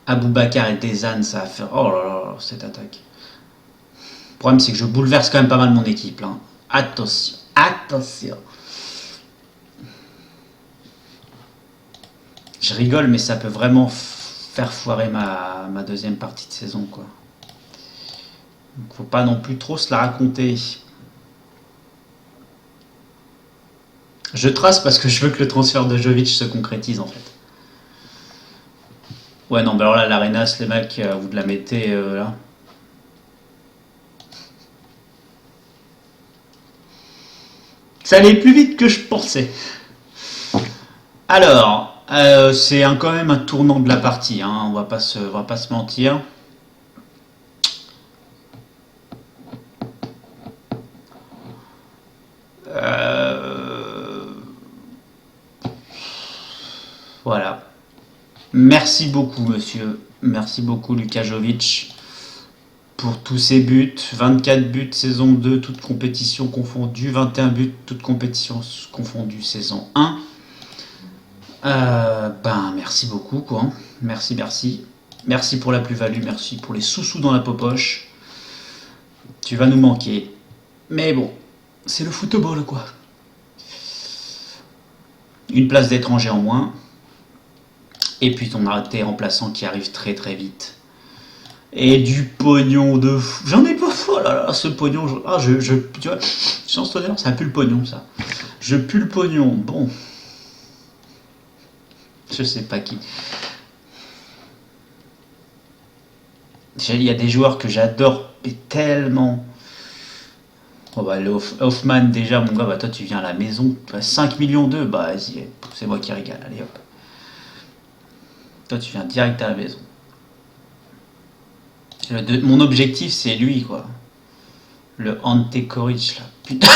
Aboubakar et Tezan, ça va faire... Oh là là, cette attaque. Le problème, c'est que je bouleverse quand même pas mal mon équipe. Là. Attention, attention. Je rigole, mais ça peut vraiment faire foirer ma deuxième partie de saison, quoi. Donc, faut pas non plus trop se la raconter. Je trace parce que je veux que le transfert de Jovic se concrétise, en fait. Ouais, non, bah alors là, l'Arenas, les mecs, vous la mettez là. Ça allait plus vite que je pensais. Alors, c'est quand même un tournant de la partie, hein, on va pas se mentir. Voilà. Merci beaucoup, monsieur. Merci beaucoup, Luka Jovic, pour tous ces buts. 24 buts, saison 2, toutes compétitions confondues. 21 buts, toutes compétitions confondues, saison 1. Merci beaucoup, quoi. Merci, merci. Merci pour la plus-value, merci pour les sous-sous dans la popoche. Tu vas nous manquer. Mais bon, c'est le football, quoi. Une place d'étranger en moins. Et puis ton arrêté remplaçant qui arrive très très vite. Et du pognon de fou. J'en ai pas. Oh là là, ce pognon. Tu vois, chance d'honneur, ça pue le pognon, ça. Je pue le pognon. Bon. Je sais pas qui. Il y a des joueurs que j'adore, mais tellement. Oh bah, Hoffman, déjà, mon gars, bah toi, tu viens à la maison. 5 millions d'eux, bah vas-y, c'est moi qui régale. Allez hop. Toi, tu viens direct à la maison. Mon objectif, c'est lui, quoi. Le Ante Koric, là. Putain.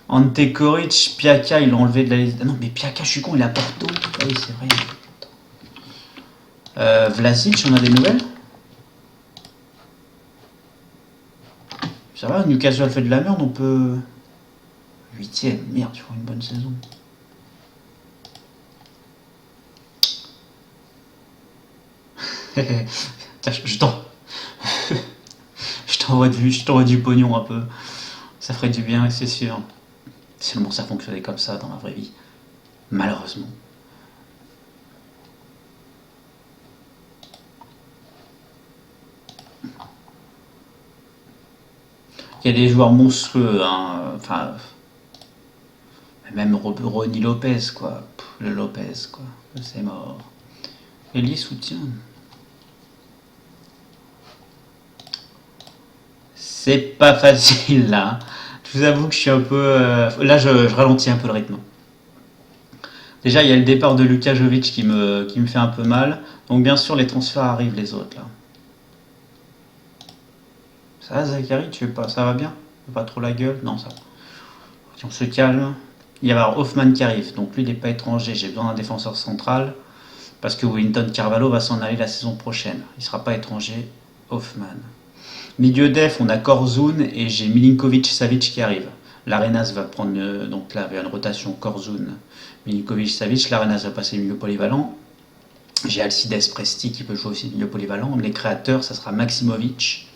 Ante Koric, Piaka, il l'a enlevé de la liste. Ah non, mais Piaka, je suis con, il est à Porto. Ah oui, c'est vrai. Vlasic, on a des nouvelles? Ça va, Newcastle fait de la merde, on peut. 8ème, merde, tu fais une bonne saison. je t'envoie du pognon un peu. Ça ferait du bien, c'est sûr. Seulement ça fonctionnait comme ça dans la vraie vie. Malheureusement. Il y a des joueurs monstrueux, hein. Enfin. Même Ronny Lopez, quoi. Le Lopez, quoi. C'est mort. Elie soutient. C'est pas facile là. Je vous avoue que je suis un peu. Là, je ralentis un peu le rythme. Déjà, il y a le départ de Luka Jovic qui me fait un peu mal. Donc, bien sûr, les transferts arrivent, les autres là. Ça va, Zachary, tu veux pas? Ça va bien? Pas trop la gueule? Non, ça va. On se calme. Il y a Hoffman qui arrive. Donc, lui, il n'est pas étranger. J'ai besoin d'un défenseur central. Parce que Wellington Carvalho va s'en aller la saison prochaine. Il ne sera pas étranger. Hoffman. Milieu def, on a Korzun et j'ai Milinkovic Savic qui arrive. L'Arenas va prendre, donc là, il y a une rotation Korzun, Milinkovic Savic. L'Arenas va passer milieu polyvalent. J'ai Alcides Presti qui peut jouer aussi milieu polyvalent. Les créateurs, ça sera Maximovic.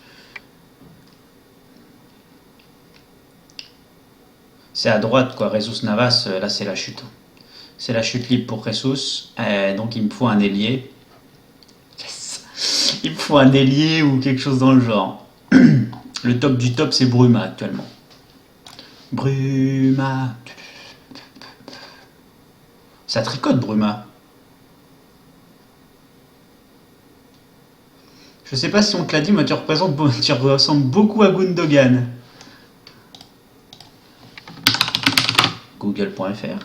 C'est à droite, quoi. Jesus Navas, là, c'est la chute. C'est la chute libre pour Jesus. Donc, il me faut un ailier. Yes. Il me faut un ailier ou quelque chose dans le genre. Le top du top, c'est Bruma actuellement. Bruma. Ça tricote, Bruma. Je sais pas si on te l'a dit, mais tu ressembles beaucoup à Gundogan. Google.fr.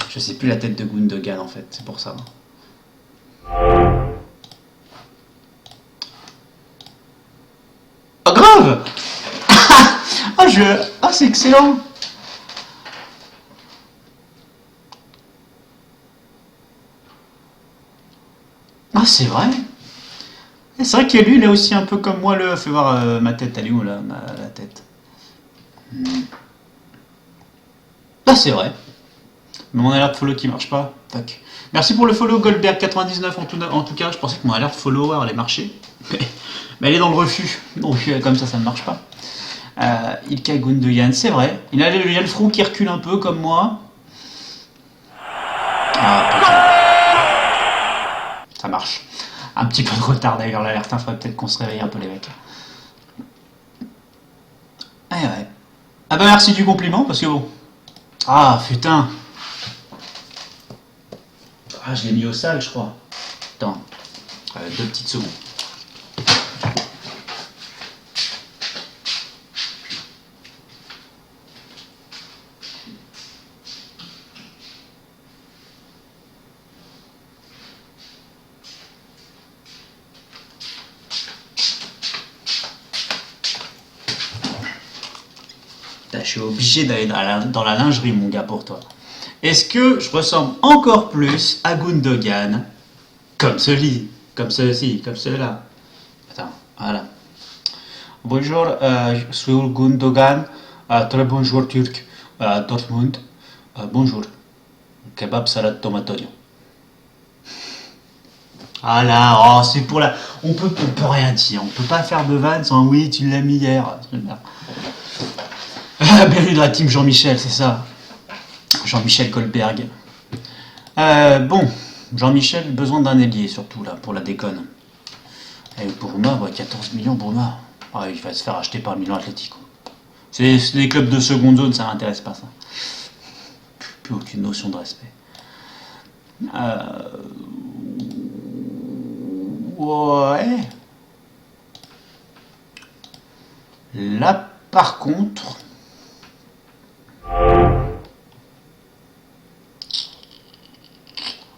Je sais plus la tête de Gundogan en fait, c'est pour ça. Oh grave. C'est excellent. Ah c'est vrai. C'est vrai que lui il a aussi un peu comme moi le... Fais voir ma tête, elle est où là, la tête. Ah c'est vrai. Mais mon alert follow qui marche pas. Fuck. Merci pour le follow Goldberg99 en tout cas. Je pensais que mon alert follower allait marcher. Mais elle est dans le refus. Donc comme ça ne marche pas. Ilkay Gundogan, c'est vrai. Il y a le front qui recule un peu comme moi. Ah putain. Ça marche. Un petit peu de retard d'ailleurs l'alerte. Il faudrait peut-être qu'on se réveille un peu les mecs. Ah ouais. Ah bah merci du compliment parce que bon. Ah putain. Ah, je l'ai mis au sale, je crois. Attends, 2 petites secondes. Je suis obligé d'aller dans la lingerie, mon gars, pour toi. Est-ce que je ressemble encore plus à Gundogan comme celui, comme ceci, comme cela? Attends, voilà. Bonjour, je suis Gundogan, très bon joueur turc à Dortmund. Bonjour, kebab salade tomate oignon. Ah là, oh, c'est pour la... On peut rien dire, on peut pas faire de vanne sans oui, tu l'as mis hier. Bienvenue dans la team Jean-Michel, c'est ça. Jean-Michel Goldberg. Bon, Jean-Michel, besoin d'un ailier surtout là, pour la déconne. Et Bourma, ouais, 14 millions Bourma. Ah, il va se faire acheter par le Milan Atlético. C'est les clubs de seconde zone, ça m'intéresse pas ça. Plus aucune notion de respect. Euh, ouais. Là, par contre,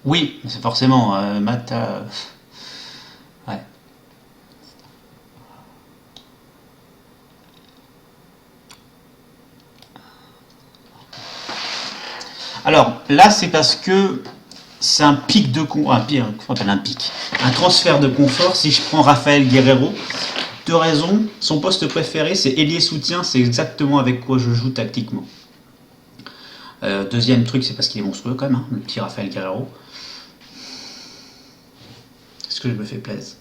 oui, c'est forcément Matt. Ouais. Alors là, c'est parce que c'est un pic de un pic, un transfert de confort. Si je prends Rafael Guerreiro, deux raisons. Son poste préféré, c'est ailier soutien. C'est exactement avec quoi je joue tactiquement. Deuxième truc, c'est parce qu'il est monstrueux quand même, hein, le petit Rafael Guerreiro. Est-ce que je me fais plaisir?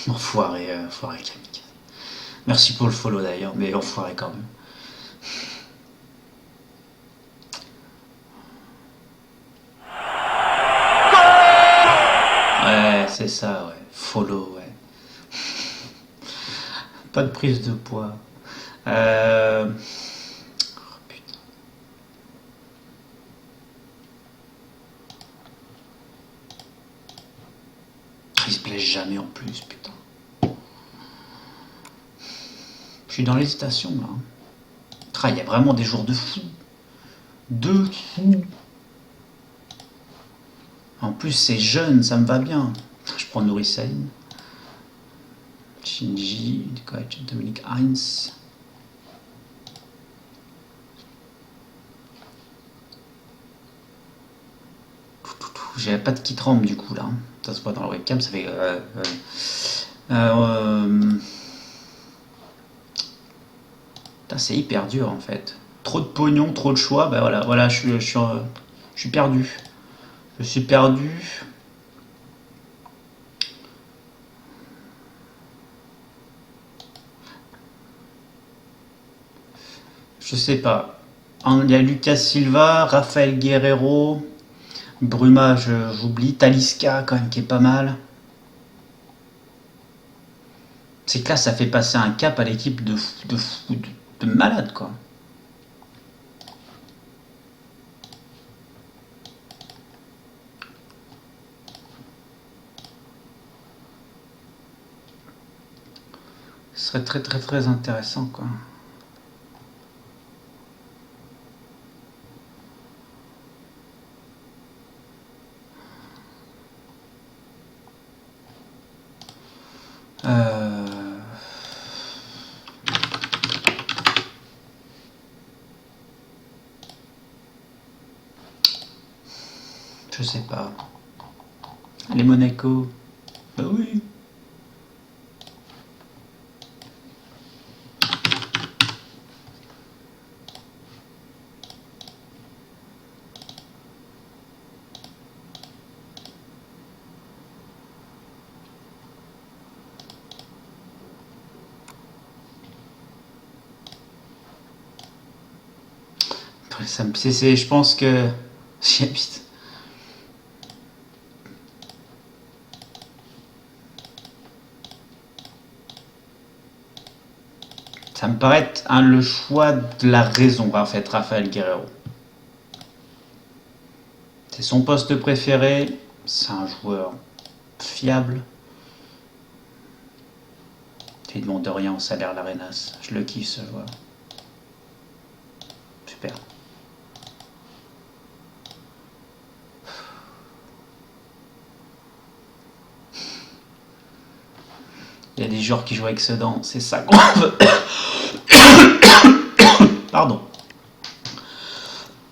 Enfoiré, enfoiré Camille. Merci pour le follow d'ailleurs, mais enfoiré quand même. Ouais, c'est ça, ouais. Follow, ouais. Pas de prise de poids. Oh, putain. Il se blesse jamais en plus, putain. Je suis dans l'hésitation là. Il y a vraiment des jours de fou. De fou. En plus, c'est jeune, ça me va bien. Je prends Nouri Saline. Shinji, Dominique Heinz. J'avais pas de kit rampe du coup là. Ça se voit dans la webcam, ça fait. C'est hyper dur en fait. Trop de pognon, trop de choix, bah voilà, je suis perdu. Je suis perdu. Je sais pas. Il y a Lucas Silva, Rafael Guerreiro, Bruma, j'oublie. Talisca quand même qui est pas mal. C'est que là, ça fait passer un cap à l'équipe de malade quoi. Ce serait très très très intéressant quoi. Je sais pas. Les Monaco. Bah oui. Je pense que j'y habite. Ça me paraît être le choix de la raison, en fait, Rafael Guerreiro. C'est son poste préféré, c'est un joueur fiable. Il demande de rien au salaire l'Arenas. Je le kiffe ce joueur. Super. Il y a des joueurs qui jouent avec Sedan, c'est ça qu'on veut. Pardon.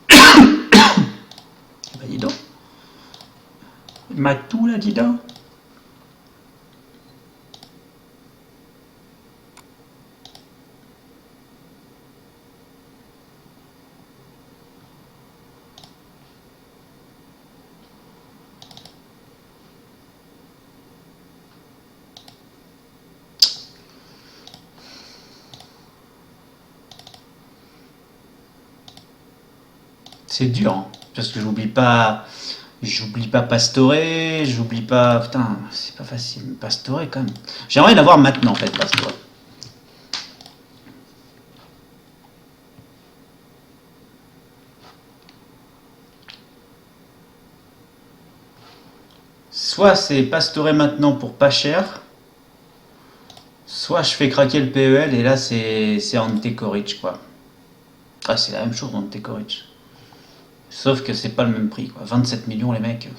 Bah dis donc. Matou là, dis donc. C'est dur, hein, parce que j'oublie pas J'oublie pas Pastore, j'oublie pas... Putain, c'est pas facile. Pastore, quand même. J'aimerais l'avoir maintenant, en fait, Pastore. Soit c'est Pastore maintenant pour pas cher, soit je fais craquer le PEL et là c'est Ante Koric, quoi. Ah, c'est la même chose, Ante Koric. Sauf que c'est pas le même prix, quoi. 27 millions, les mecs.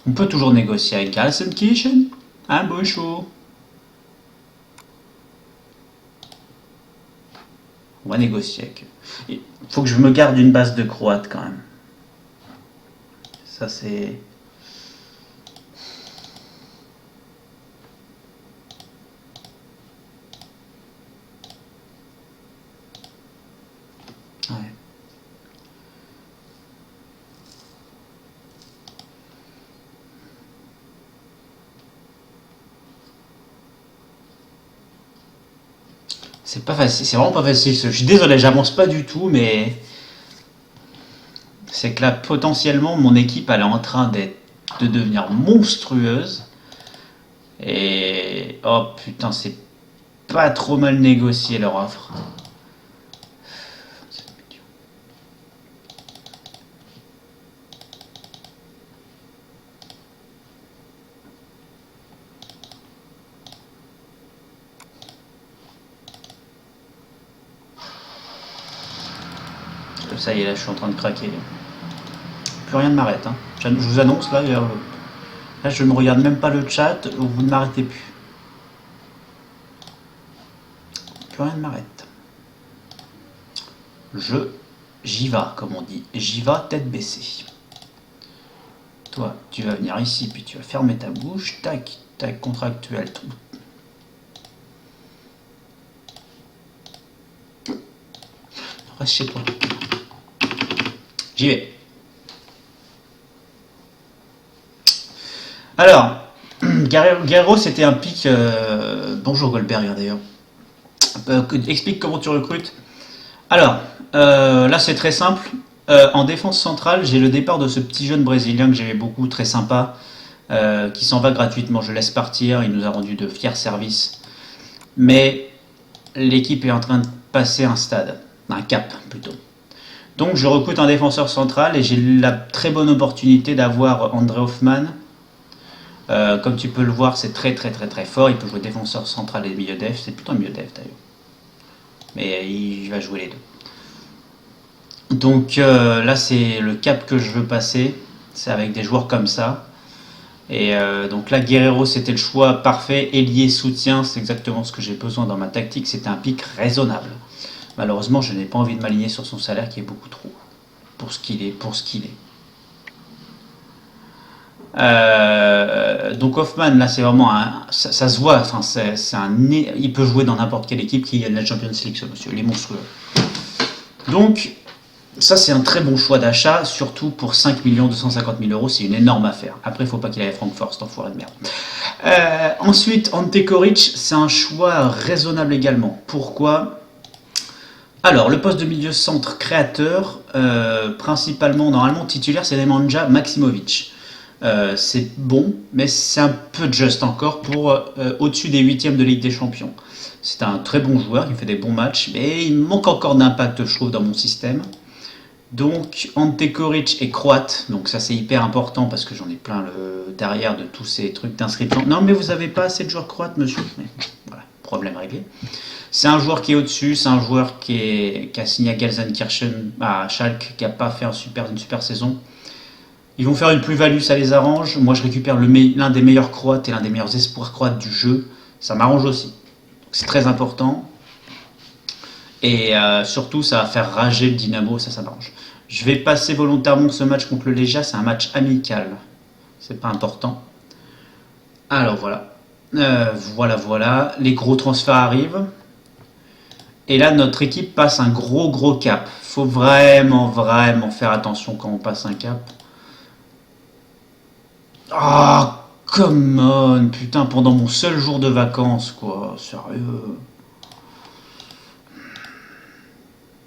On peut toujours négocier avec Gelsenkirchen. Un beau show. On va négocier avec eux. Il faut que je me garde une base de Croates quand même. Ça c'est... Ouais. C'est pas facile, c'est vraiment pas facile. Je suis désolé, j'avance pas du tout, mais c'est que là, potentiellement, mon équipe, elle est en train de devenir monstrueuse. Et oh putain, c'est pas trop mal négocié leur offre. Ça y est, là, je suis en train de craquer. Plus rien ne m'arrête. Hein. Je vous annonce, là, je ne regarde même pas le chat, vous ne m'arrêtez plus. Plus rien ne m'arrête. J'y vais, comme on dit. J'y vais tête baissée. Toi, tu vas venir ici, puis tu vas fermer ta bouche. Tac, tac, contractuel. Reste chez toi. J'y vais. Alors, Guerrero, c'était un pic. Bonjour Goldberg, d'ailleurs. Explique comment tu recrutes. Alors, là, c'est très simple. En défense centrale, j'ai le départ de ce petit jeune brésilien que j'aimais beaucoup, très sympa, qui s'en va gratuitement. Je laisse partir. Il nous a rendu de fiers services. Mais l'équipe est en train de passer un stade, un cap plutôt. Donc, je recrute un défenseur central et j'ai la très bonne opportunité d'avoir André Hoffmann. Comme tu peux le voir, c'est très très très très fort. Il peut jouer défenseur central et milieu def. C'est plutôt un milieu def d'ailleurs. Mais il va jouer les deux. Donc là, c'est le cap que je veux passer. C'est avec des joueurs comme ça. Et donc là, Guerrero, c'était le choix parfait. Ailier, soutien, c'est exactement ce que j'ai besoin dans ma tactique. C'était un pic raisonnable. Malheureusement, je n'ai pas envie de m'aligner sur son salaire qui est beaucoup trop. Pour ce qu'il est. Donc Hoffman, là, c'est vraiment ça se voit. Enfin, il peut jouer dans n'importe quelle équipe qui gagne la Champions League, ce monsieur. Il est monstrueux. Donc, ça, c'est un très bon choix d'achat, surtout pour 5 250 000 euros. C'est une énorme affaire. Après, il ne faut pas qu'il aille à Francfort, cet enfoiré de merde. Ensuite, Ante Koric, c'est un choix raisonnable également. Pourquoi ? Alors, le poste de milieu centre créateur, principalement, normalement, titulaire, c'est Nemanja Maximovic. C'est bon, mais c'est un peu juste encore pour au-dessus des huitièmes de Ligue des Champions. C'est un très bon joueur, il fait des bons matchs, mais il manque encore d'impact, je trouve, dans mon système. Donc, Ante Koric est croate, donc ça c'est hyper important parce que j'en ai plein derrière de tous ces trucs d'inscription. Non, mais vous avez pas assez de joueurs croates, monsieur. Mais, voilà, problème réglé. C'est un joueur qui est au-dessus, c'est un joueur qui a signé à Gelsenkirchen, à Schalke, qui n'a pas fait une super saison. Ils vont faire une plus-value, ça les arrange. Moi, je récupère l'un des meilleurs croates et l'un des meilleurs espoirs croates du jeu. Ça m'arrange aussi. C'est très important. Et surtout, ça va faire rager le Dynamo, ça m'arrange. Je vais passer volontairement ce match contre le Legia, c'est un match amical. C'est pas important. Alors voilà. Voilà. Les gros transferts arrivent. Et là, notre équipe passe un gros cap. Faut vraiment faire attention quand on passe un cap. Ah, come on, putain, pendant mon seul jour de vacances, quoi, sérieux.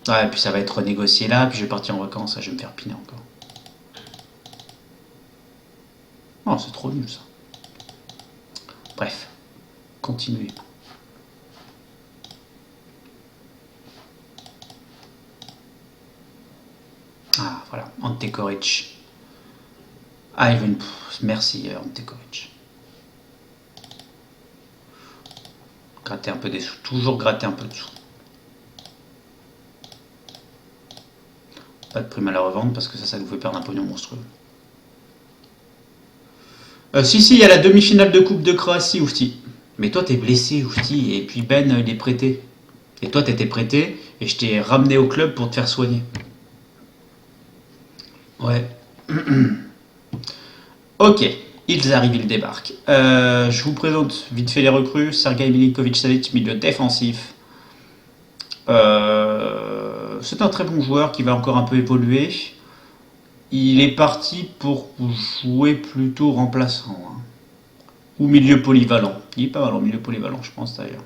Ouais, et puis ça va être renégocié là, puis je vais partir en vacances, je vais me faire piner encore. Oh, c'est trop nul ça. Bref, continuez. Ah, voilà, Ante Koric. Ivan, merci Ante Koric. Gratter un peu des sous, toujours gratter un peu de sous. Pas de prime à la revente parce que ça nous fait perdre un pognon monstrueux. Si, il y a la demi-finale de Coupe de Croatie, Oufti. Mais toi, t'es blessé, Oufti, et puis Ben, il est prêté. Et toi, t'étais prêté, et je t'ai ramené au club pour te faire soigner. Ouais. Ok, ils arrivent, ils débarquent. Je vous présente vite fait les recrues. Sergei Milinkovic-Savic, milieu défensif. C'est un très bon joueur qui va encore un peu évoluer. Il est parti pour jouer plutôt remplaçant. Hein. Ou milieu polyvalent. Il est pas mal en milieu polyvalent, je pense d'ailleurs.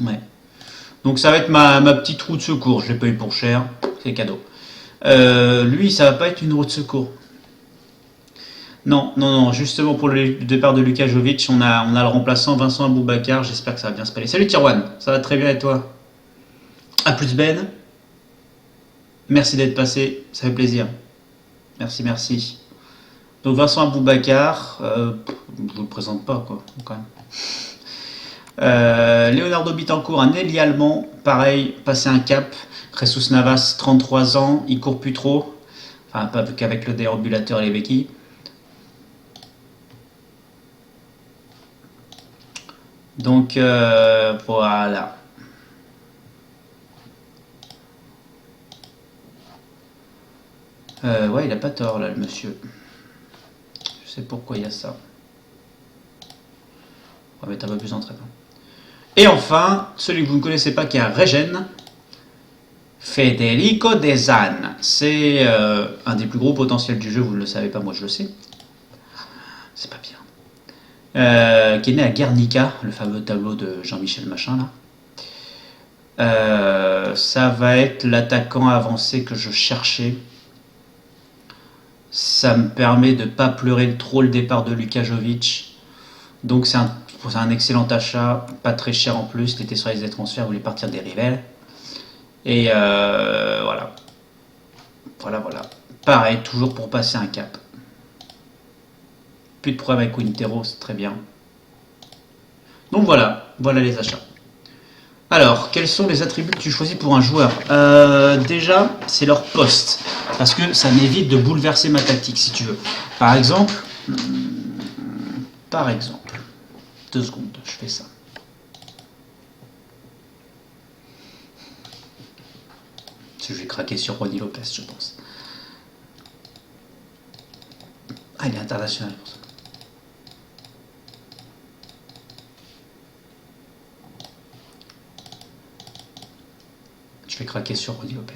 Ouais. Donc ça va être ma petite roue de secours. Je l'ai payé pour cher. C'est cadeau. Lui, ça va pas être une roue de secours. Non, non, non. Justement, pour le départ de Luka Jovic, on a le remplaçant Vincent Aboubakar. J'espère que ça va bien se passer. Salut Tirwan. Ça va très bien et toi? A plus Ben. Merci d'être passé. Ça fait plaisir. Merci, merci. Donc Vincent Aboubakar, je vous le présente pas quoi, quand même. Leonardo Bittencourt, un ailier allemand, pareil, passé un cap. Jesus Navas, 33 ans, il court plus trop. Enfin, pas qu'avec le déambulateur et les béquilles. Donc voilà. Ouais, il a pas tort là, le monsieur. Je sais pourquoi il y a ça. On va mettre un peu plus en traitement. Et enfin, celui que vous ne connaissez pas qui est à Regen, Federico De Zan. C'est un des plus gros potentiels du jeu, vous ne le savez pas, moi je le sais. C'est pas bien. Qui est né à Guernica, le fameux tableau de Jean-Michel Machin là. Ça va être l'attaquant avancé que je cherchais. Ça me permet de ne pas pleurer trop le départ de Luka Jovic. Donc c'est un excellent achat, pas très cher en plus. Il était sur les transferts, il voulait partir des Rivelles. Et voilà. Voilà. Pareil, toujours pour passer un cap. Plus de problème avec Quintero, c'est très bien. Donc voilà les achats. Alors, quels sont les attributs que tu choisis pour un joueur? Déjà, c'est leur poste. Parce que ça m'évite de bouleverser ma tactique, si tu veux. Par exemple, 2 secondes, je fais ça. Je vais craquer sur Rodi Lopez, je pense. Ah, il est international pour ça. Je vais craquer sur Rodi Lopez.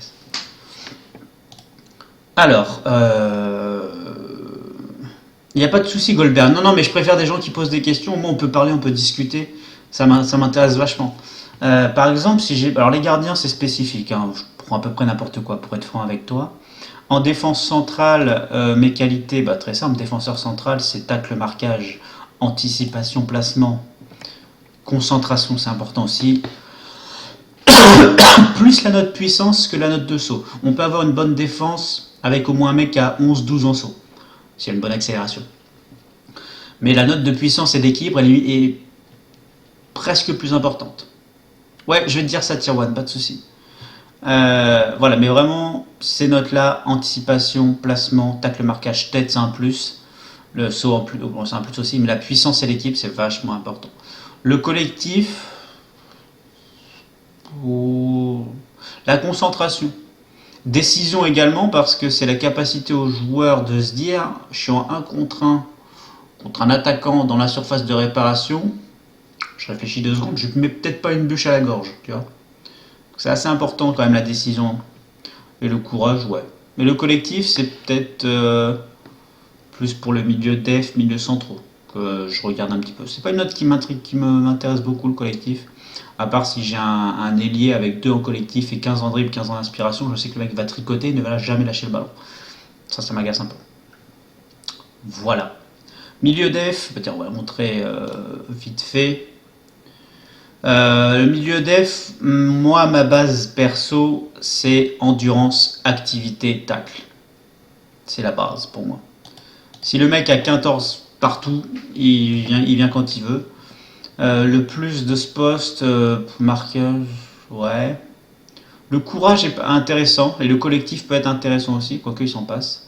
Alors, il n'y a pas de souci, Goldberg. Non, mais je préfère des gens qui posent des questions. Moi, on peut parler, on peut discuter. Ça m'intéresse vachement. Par exemple, si j'ai. Alors, les gardiens, c'est spécifique. Hein. Je prends à peu près n'importe quoi pour être franc avec toi. En défense centrale, mes qualités, très simple. Défenseur central, c'est tacle, marquage, anticipation, placement, concentration, c'est important aussi. Plus la note puissance que la note de saut. On peut avoir une bonne défense avec au moins un mec à 11-12 en saut. S'il y a une bonne accélération. Mais la note de puissance et d'équilibre, elle est presque plus importante. Ouais, je vais te dire ça, Tier 1, pas de souci. Voilà, mais vraiment, ces notes-là, anticipation, placement, tacle, marquage, tête, c'est un plus. Le saut, en plus, bon, c'est un plus aussi, mais la puissance et l'équipe, c'est vachement important. Le collectif, la concentration. Décision également, parce que c'est la capacité aux joueurs de se dire, je suis en 1 contre 1 contre un attaquant dans la surface de réparation, je réfléchis 2 secondes, je ne mets peut-être pas une bûche à la gorge, tu vois. C'est assez important quand même la décision. Et le courage, ouais. Mais le collectif, c'est peut-être plus pour le milieu def, milieu centraux, que je regarde un petit peu. C'est pas une note qui m'intéresse beaucoup, le collectif. À part si j'ai un ailier avec 2 en collectif et 15 en dribble, 15 en inspiration, je sais que le mec va tricoter et ne va jamais lâcher le ballon. Ça m'agace un peu. Voilà. Milieu def, on va montrer vite fait. Le milieu def, moi, ma base perso, c'est endurance, activité, tacle. C'est la base pour moi. Si le mec a 14 partout, il vient quand il veut. Le plus de ce poste, marquage, ouais. Le courage est intéressant et le collectif peut être intéressant aussi, quoique il s'en passe.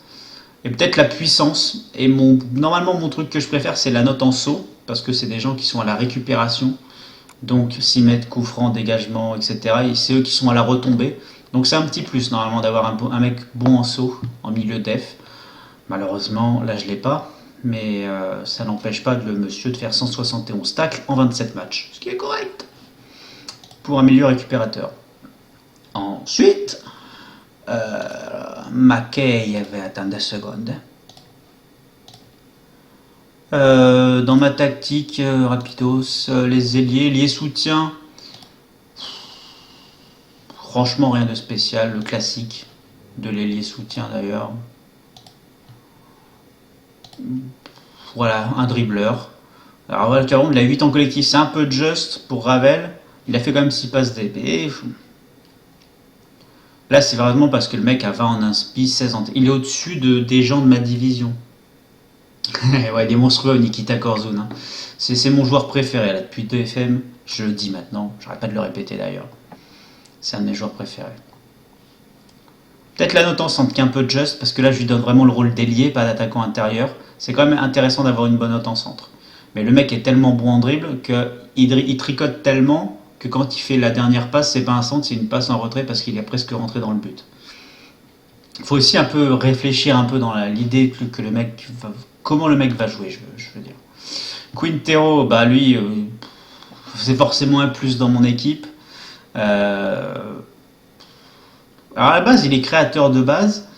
Et peut-être la puissance. Et normalement, mon truc que je préfère, c'est la note en saut, parce que c'est des gens qui sont à la récupération. Donc 6 mètres, coup franc, dégagement, etc. Et c'est eux qui sont à la retombée. Donc c'est un petit plus normalement d'avoir un mec bon en saut, en milieu def. Malheureusement, là je l'ai pas. Mais ça n'empêche pas le monsieur de faire 171 tacles en 27 matchs. Ce qui est correct pour un milieu récupérateur. Ensuite, McKay avait atteint 2 secondes. Dans ma tactique, rapidos, les ailiers soutien, franchement rien de spécial, le classique de l'ailier soutien d'ailleurs. Voilà, un dribbleur. Alors Ravel Caron, il a 8 en collectif, c'est un peu juste pour Ravel, il a fait quand même 6 passes DB. Là c'est vraiment parce que le mec a 20 en inspi, 16 en... Il est au-dessus des gens de ma division. Ouais, des monstrueux, Nikita Korzun. Hein. C'est mon joueur préféré là, depuis 2FM. Je le dis maintenant, j'arrête pas de le répéter d'ailleurs. C'est un de mes joueurs préférés. Peut-être la note en centre qui est un peu juste, parce que là je lui donne vraiment le rôle d'ailier, pas d'attaquant intérieur. C'est quand même intéressant d'avoir une bonne note en centre. Mais le mec est tellement bon en dribble qu'il tricote tellement que quand il fait la dernière passe, c'est pas un centre, c'est une passe en retrait parce qu'il est presque rentré dans le but. Il faut aussi un peu réfléchir un peu dans l'idée que le mec va, comment le mec va jouer, je veux dire. Quintero, bah lui, c'est forcément un plus dans mon équipe. Alors à la base, il est créateur de base,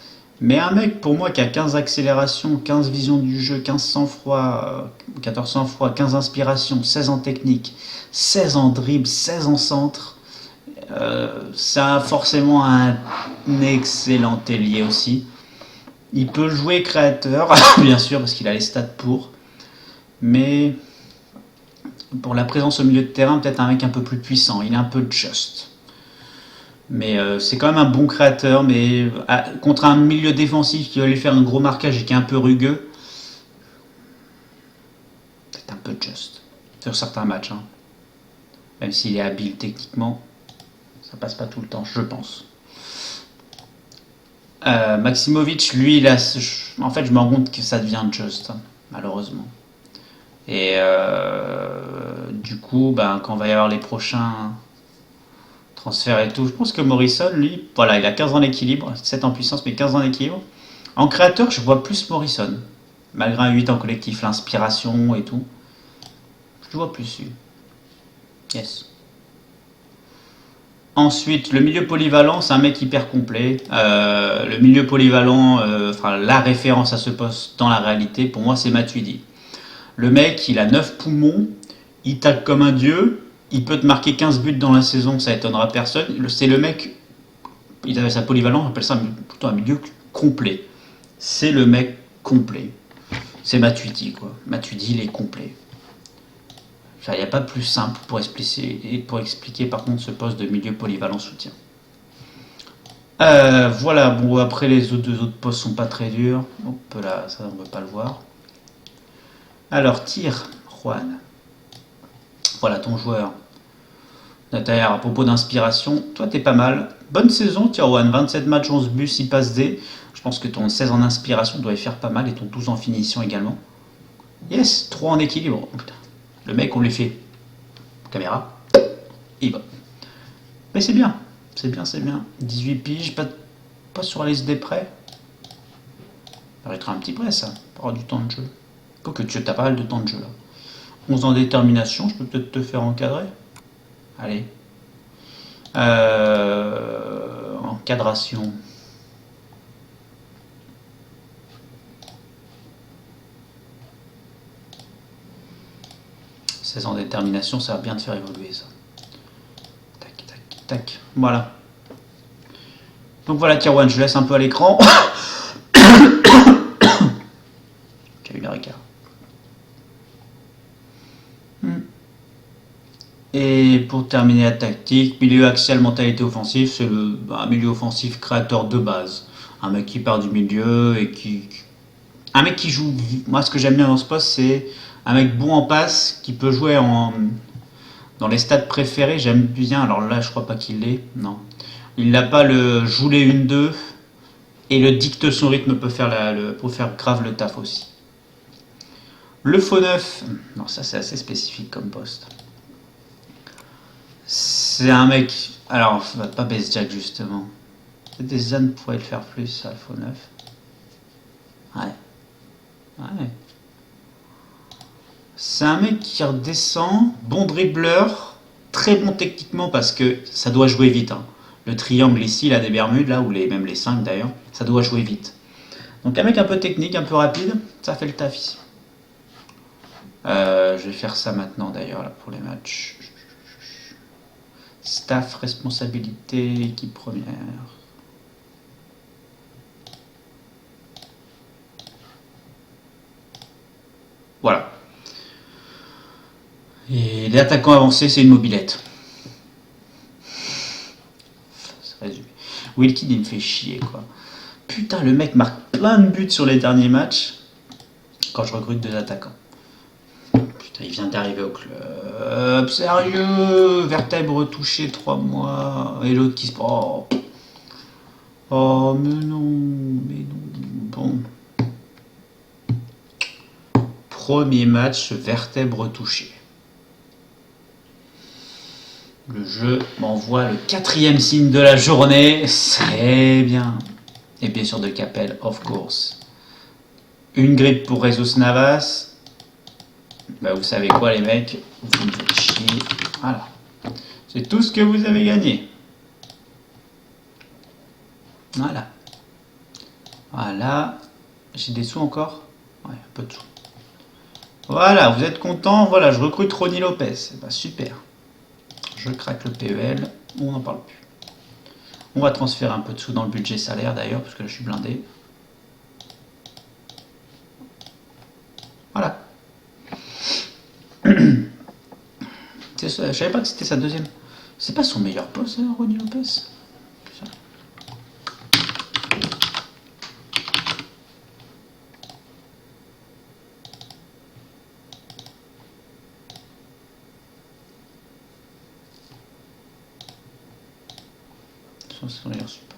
mais un mec pour moi qui a 15 accélérations, 15 visions du jeu, 15 sang-froid, 14 sang-froid, 15 inspirations, 16 en technique, 16 en dribble, 16 en centre, ça a forcément un excellent ailier aussi. Il peut jouer créateur, bien sûr, parce qu'il a les stats pour. Mais pour la présence au milieu de terrain, peut-être un mec un peu plus puissant. Il est un peu just. Mais c'est quand même un bon créateur. Mais contre un milieu défensif qui va lui faire un gros marquage et qui est un peu rugueux, peut-être un peu just. Sur certains matchs. Hein. Même s'il est habile techniquement, ça passe pas tout le temps, je pense. Maximovic, lui, là, en fait, je me rends compte que ça devient just, hein, malheureusement. Et du coup, quand il va y avoir les prochains transferts et tout, je pense que Morrison, lui, voilà, il a 15 ans d'équilibre, 7 en puissance, mais 15 ans d'équilibre. En créateur, je vois plus Morrison, malgré un 8 en collectif, l'inspiration et tout. Je vois plus lui. Yes. Ensuite, le milieu polyvalent, c'est un mec hyper complet. Le milieu polyvalent, la référence à ce poste dans la réalité, pour moi, c'est Matuidi. Le mec, il a 9 poumons, il tacle comme un dieu, il peut te marquer 15 buts dans la saison, ça étonnera personne. C'est le mec, il avait sa polyvalence, on appelle ça plutôt un milieu complet. C'est le mec complet. C'est Matuidi, quoi. Matuidi, il est complet. Il n'y a pas plus simple pour expliquer par contre ce poste de milieu polyvalent soutien. Voilà, bon après les deux autres postes sont pas très durs. Hop là, ça on ne veut pas le voir. Alors tir, Juan. Voilà ton joueur. D'ailleurs, à propos d'inspiration, toi t'es pas mal. Bonne saison, tiens Juan, 27 matchs, 11 buts, 6 passes D. Je pense que ton 16 en inspiration doit y faire pas mal et ton 12 en finition également. Yes, 3 en équilibre. Oh, putain. Le mec, on lui fait caméra, il va. Mais c'est bien, c'est bien, c'est bien. 18 piges, pas sur la liste des prêts. Ça va être un petit prêt, ça, pour avoir du temps de jeu. Quoique tu as pas mal de temps de jeu, là. 11 ans de détermination, je peux peut-être te faire encadrer. Allez. Encadration. En détermination, ça va bien te faire évoluer ça. Tac, tac, tac. Voilà. Donc voilà, Kirwan, je laisse un peu à l'écran. Ok. Et pour terminer la tactique, milieu axial, mentalité offensive, c'est un milieu offensif créateur de base. Un mec qui part du milieu et un mec qui joue. Moi, ce que j'aime bien dans ce poste, c'est un mec bon en passe qui peut jouer dans les stades préférés. J'aime bien. Alors là, je crois pas qu'il l'ait. Non. Il n'a pas le joue les 1-2 et le dicte son rythme peut faire grave le taf aussi. Le faux neuf, non, ça c'est assez spécifique comme poste. C'est un mec. Alors, pas Base Jack justement. Des zones pourraient le faire plus, ça, le faux neuf. Ouais. Ouais. C'est un mec qui redescend, bon dribbleur, très bon techniquement parce que ça doit jouer vite. Hein. Le triangle ici, là, des Bermudes, là, ou même les 5 d'ailleurs, ça doit jouer vite. Donc un mec un peu technique, un peu rapide, ça fait le taf ici. Je vais faire ça maintenant d'ailleurs, là, pour les matchs. Staff, responsabilité, équipe première. Voilà. Et les attaquants avancés, c'est une mobilette. C'est résumé. Wilkin, il me fait chier, quoi. Putain, le mec marque plein de buts sur les derniers matchs quand je recrute 2 attaquants. Putain, il vient d'arriver au club. Sérieux, vertèbre touchée 3 mois. Et l'autre qui se... Oh, mais non. Bon. Premier match, vertèbre touchée. Le jeu m'envoie le 4e signe de la journée. C'est bien. Et bien sûr de Capel, of course. Une grippe pour Jesus Navas. Bah vous savez quoi les mecs, vous me faites chier. Voilà. C'est tout ce que vous avez gagné. Voilà. Voilà. J'ai des sous encore? Ouais, un peu de sous. Voilà, vous êtes content? Voilà, je recrute Ronnie Lopez. Bah, super. Je craque le PEL. On n'en parle plus. On va transférer un peu de sous dans le budget salaire d'ailleurs, parce que là je suis blindé. Voilà. Je savais pas que c'était sa deuxième. C'est pas son meilleur poste, hein, Ronnie Lopez. C'est son meilleur support.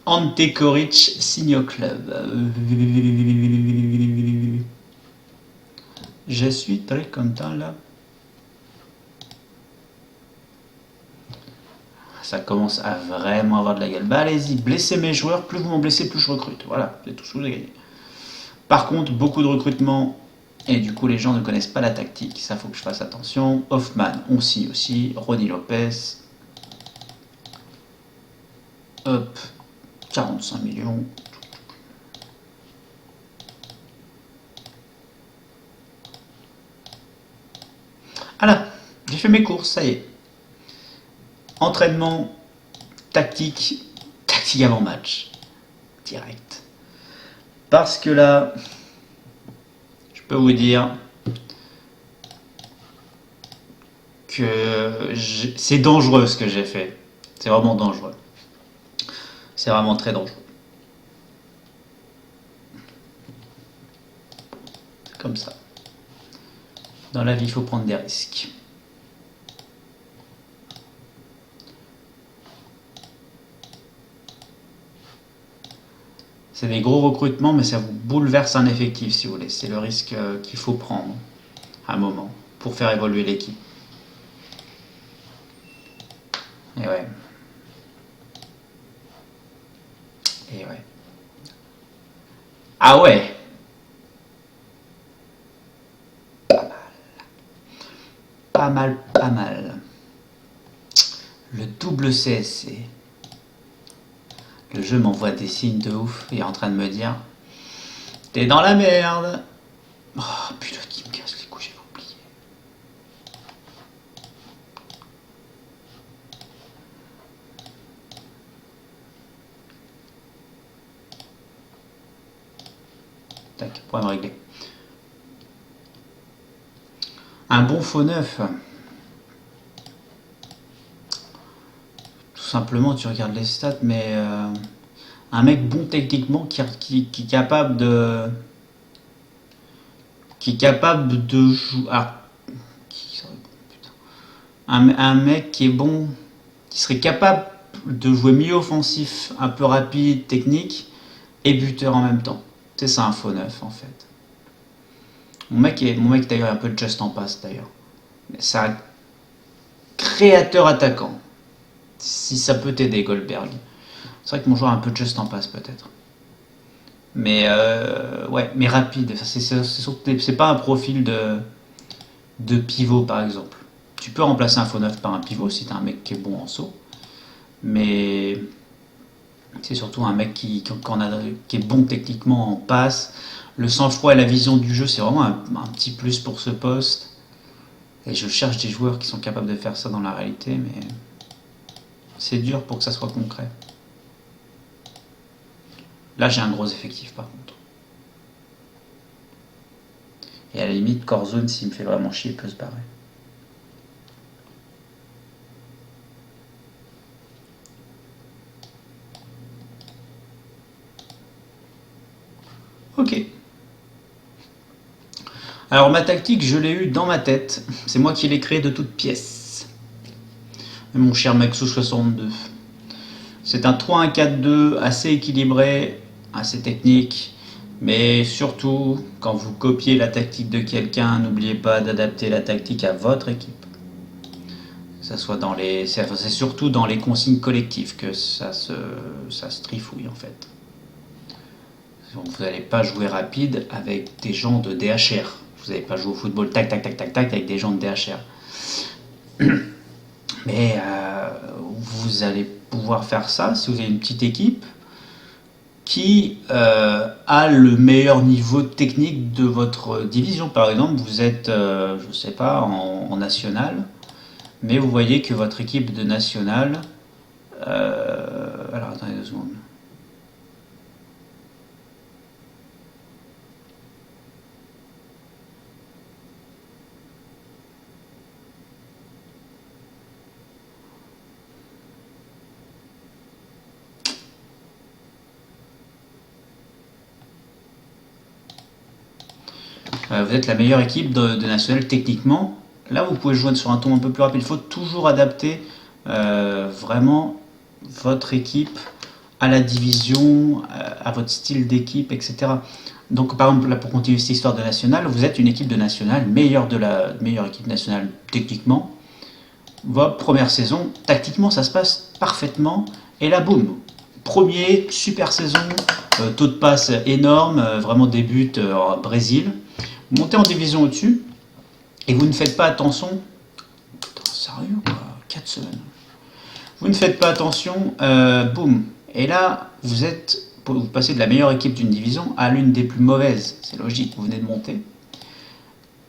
Ante Koric signe au club. Je suis très content là. Ça commence à vraiment avoir de la gueule. Bah allez-y, blessez mes joueurs, plus vous m'en blessez, plus je recrute. Voilà, c'est tout ce que vous avez gagné. Par contre, beaucoup de recrutement, et du coup les gens ne connaissent pas la tactique, ça faut que je fasse attention. Hoffman, on signe aussi. Ronnie Lopez. Hop, 45 millions. Ah là, j'ai fait mes courses, ça y est. Entraînement, tactique avant match. Direct. Parce que là, je peux vous dire que c'est dangereux ce que j'ai fait. C'est vraiment dangereux. C'est vraiment très dangereux. C'est comme ça. Dans la vie, il faut prendre des risques. C'est des gros recrutements, mais ça vous bouleverse un effectif, si vous voulez. C'est le risque qu'il faut prendre à un moment pour faire évoluer l'équipe. Et ouais. Et ouais. Ah ouais. Pas mal, pas mal. Le double CSC. Le jeu m'envoie des signes de ouf et est en train de me dire t'es dans la merde. Oh putain, qui me casse les couilles, j'avais oublié. Tac, problème réglé. Un bon faux neuf. Tout simplement, tu regardes les stats, mais un mec bon techniquement qui est capable de. Qui est capable de jouer. Ah, un mec qui est bon, qui serait capable de jouer milieu offensif, un peu rapide, technique, et buteur en même temps. C'est ça un faux neuf en fait. Mon mec d'ailleurs est un peu just en passe d'ailleurs. Mais c'est un créateur attaquant. Si ça peut t'aider Goldberg. C'est vrai que mon joueur est un peu just en passe peut-être. Mais ouais, mais rapide. C'est pas un profil de pivot par exemple. Tu peux remplacer un faux neuf par un pivot si t'as un mec qui est bon en saut. Mais c'est surtout un mec qui est bon techniquement en passe. Le sang-froid et la vision du jeu, c'est vraiment un petit plus pour ce poste. Et je cherche des joueurs qui sont capables de faire ça dans la réalité, mais c'est dur pour que ça soit concret. Là, j'ai un gros effectif par contre. Et à la limite, Corzone, s'il me fait vraiment chier, il peut se barrer. Ok. Alors ma tactique, je l'ai eue dans ma tête. C'est moi qui l'ai créée de toutes pièces. Mon cher Maxou62. C'est un 3-1-4-2 assez équilibré, assez technique. Mais surtout, quand vous copiez la tactique de quelqu'un, n'oubliez pas d'adapter la tactique à votre équipe. C'est surtout dans les consignes collectives que ça se trifouille en fait. Vous n'allez pas jouer rapide avec des gens de DHR. Vous n'allez pas jouer au football tac tac tac tac tac avec des gens de DHR. Mais vous allez pouvoir faire ça si vous avez une petite équipe qui a le meilleur niveau technique de votre division. Par exemple, vous êtes, je ne sais pas, en national, mais vous voyez que votre équipe de national... alors attendez 2 secondes. Vous êtes la meilleure équipe de national techniquement. Là, vous pouvez jouer sur un ton un peu plus rapide. Il faut toujours adapter vraiment votre équipe à la division, à votre style d'équipe, etc. Donc, par exemple, là, pour continuer cette histoire de national, vous êtes une équipe de national, meilleure équipe nationale techniquement. Votre première saison, tactiquement, ça se passe parfaitement. Et là, boum, premier, super saison, taux de passe énorme, vraiment débute au Brésil. Vous montez en division au-dessus et vous ne faites pas attention. Putain, sérieux quoi, 4 semaines. Vous ne faites pas attention, boum. Et là, vous passez de la meilleure équipe d'une division à l'une des plus mauvaises. C'est logique, vous venez de monter.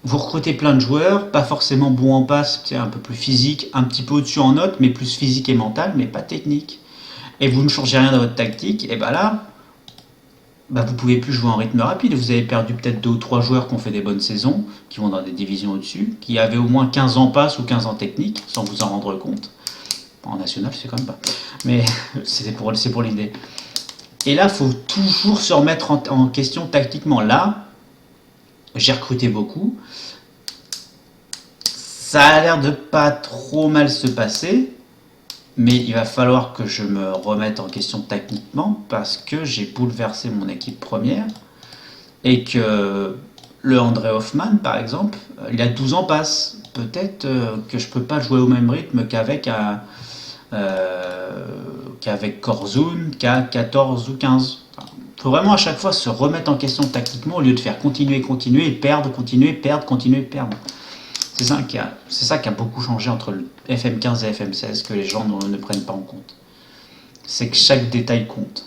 Vous recrutez plein de joueurs, pas forcément bons en passe, un peu plus physique, un petit peu au-dessus en notes, mais plus physique et mental, mais pas technique. Et vous ne changez rien dans votre tactique, et bah là, vous pouvez plus jouer en rythme rapide. Vous avez perdu peut-être 2 ou 3 joueurs qui ont fait des bonnes saisons, qui vont dans des divisions au-dessus, qui avaient au moins 15 ans passe ou 15 ans technique, sans vous en rendre compte. En national, c'est quand même pas. Mais c'est pour l'idée. Et là, il faut toujours se remettre en question tactiquement. Là, j'ai recruté beaucoup. Ça a l'air de pas trop mal se passer. Mais il va falloir que je me remette en question techniquement parce que j'ai bouleversé mon équipe première et que le André Hoffmann, par exemple, il a 12 ans passe. Peut-être que je peux pas jouer au même rythme qu'avec Korzun, qu'à 14 ou 15. Il faut vraiment à chaque fois se remettre en question tactiquement au lieu de faire continuer et perdre, continuer, perdre, continuer, perdre. C'est ça qui a beaucoup changé entre le FM15 et FM16 que les gens ne prennent pas en compte. C'est que chaque détail compte.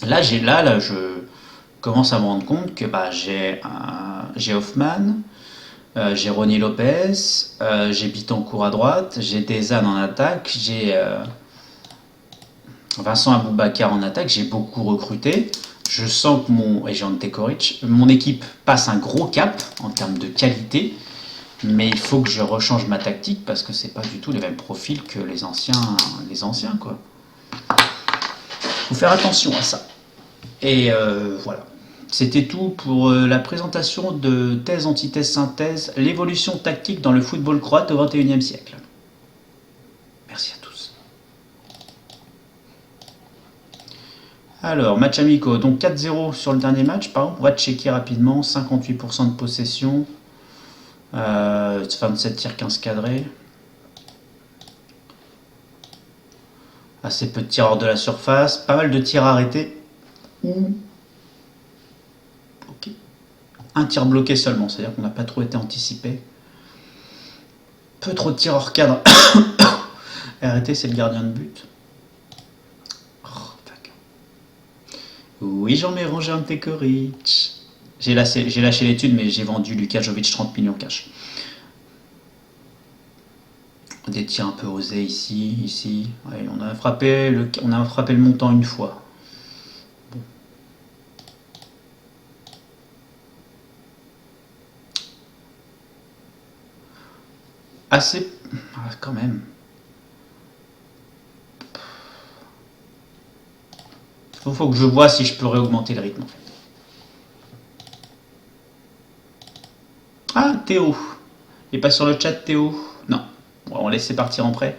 Là, je commence à me rendre compte que j'ai Hoffmann, j'ai Ronny Lopez, j'ai Bittencourt à droite, j'ai Dezan en attaque, j'ai Vincent Aboubakar en attaque, j'ai beaucoup recruté. Je sens que et Jean Tekoric, mon équipe passe un gros cap en termes de qualité, mais il faut que je rechange ma tactique parce que c'est pas du tout les mêmes profils que les anciens quoi. Faut faire attention à ça. Et voilà. C'était tout pour la présentation de thèse, antithèse, synthèse, l'évolution tactique dans le football croate au XXIe siècle. Merci à tous. Alors, match amicaux, donc 4-0 sur le dernier match, par exemple, on va checker rapidement, 58% de possession, 27 tirs, 15 cadrés, assez peu de tirs hors de la surface, pas mal de tirs arrêtés, ou un tir bloqué seulement, c'est-à-dire qu'on n'a pas trop été anticipé. Peu trop de tirs hors cadre. Arrêté, c'est le gardien de but. Oui, j'en ai rangé un Tekoric. J'ai lâché l'étude, mais j'ai vendu Luka Jovic 30 millions cash. Des tirs un peu osés ici. Ouais, on a frappé le montant une fois. Bon. Assez... quand même. Il faut que je vois si je peux réaugmenter le rythme en fait. Ah, Théo. Il est pas sur le chat, Théo? Non. Bon, on va laisser partir en prêt.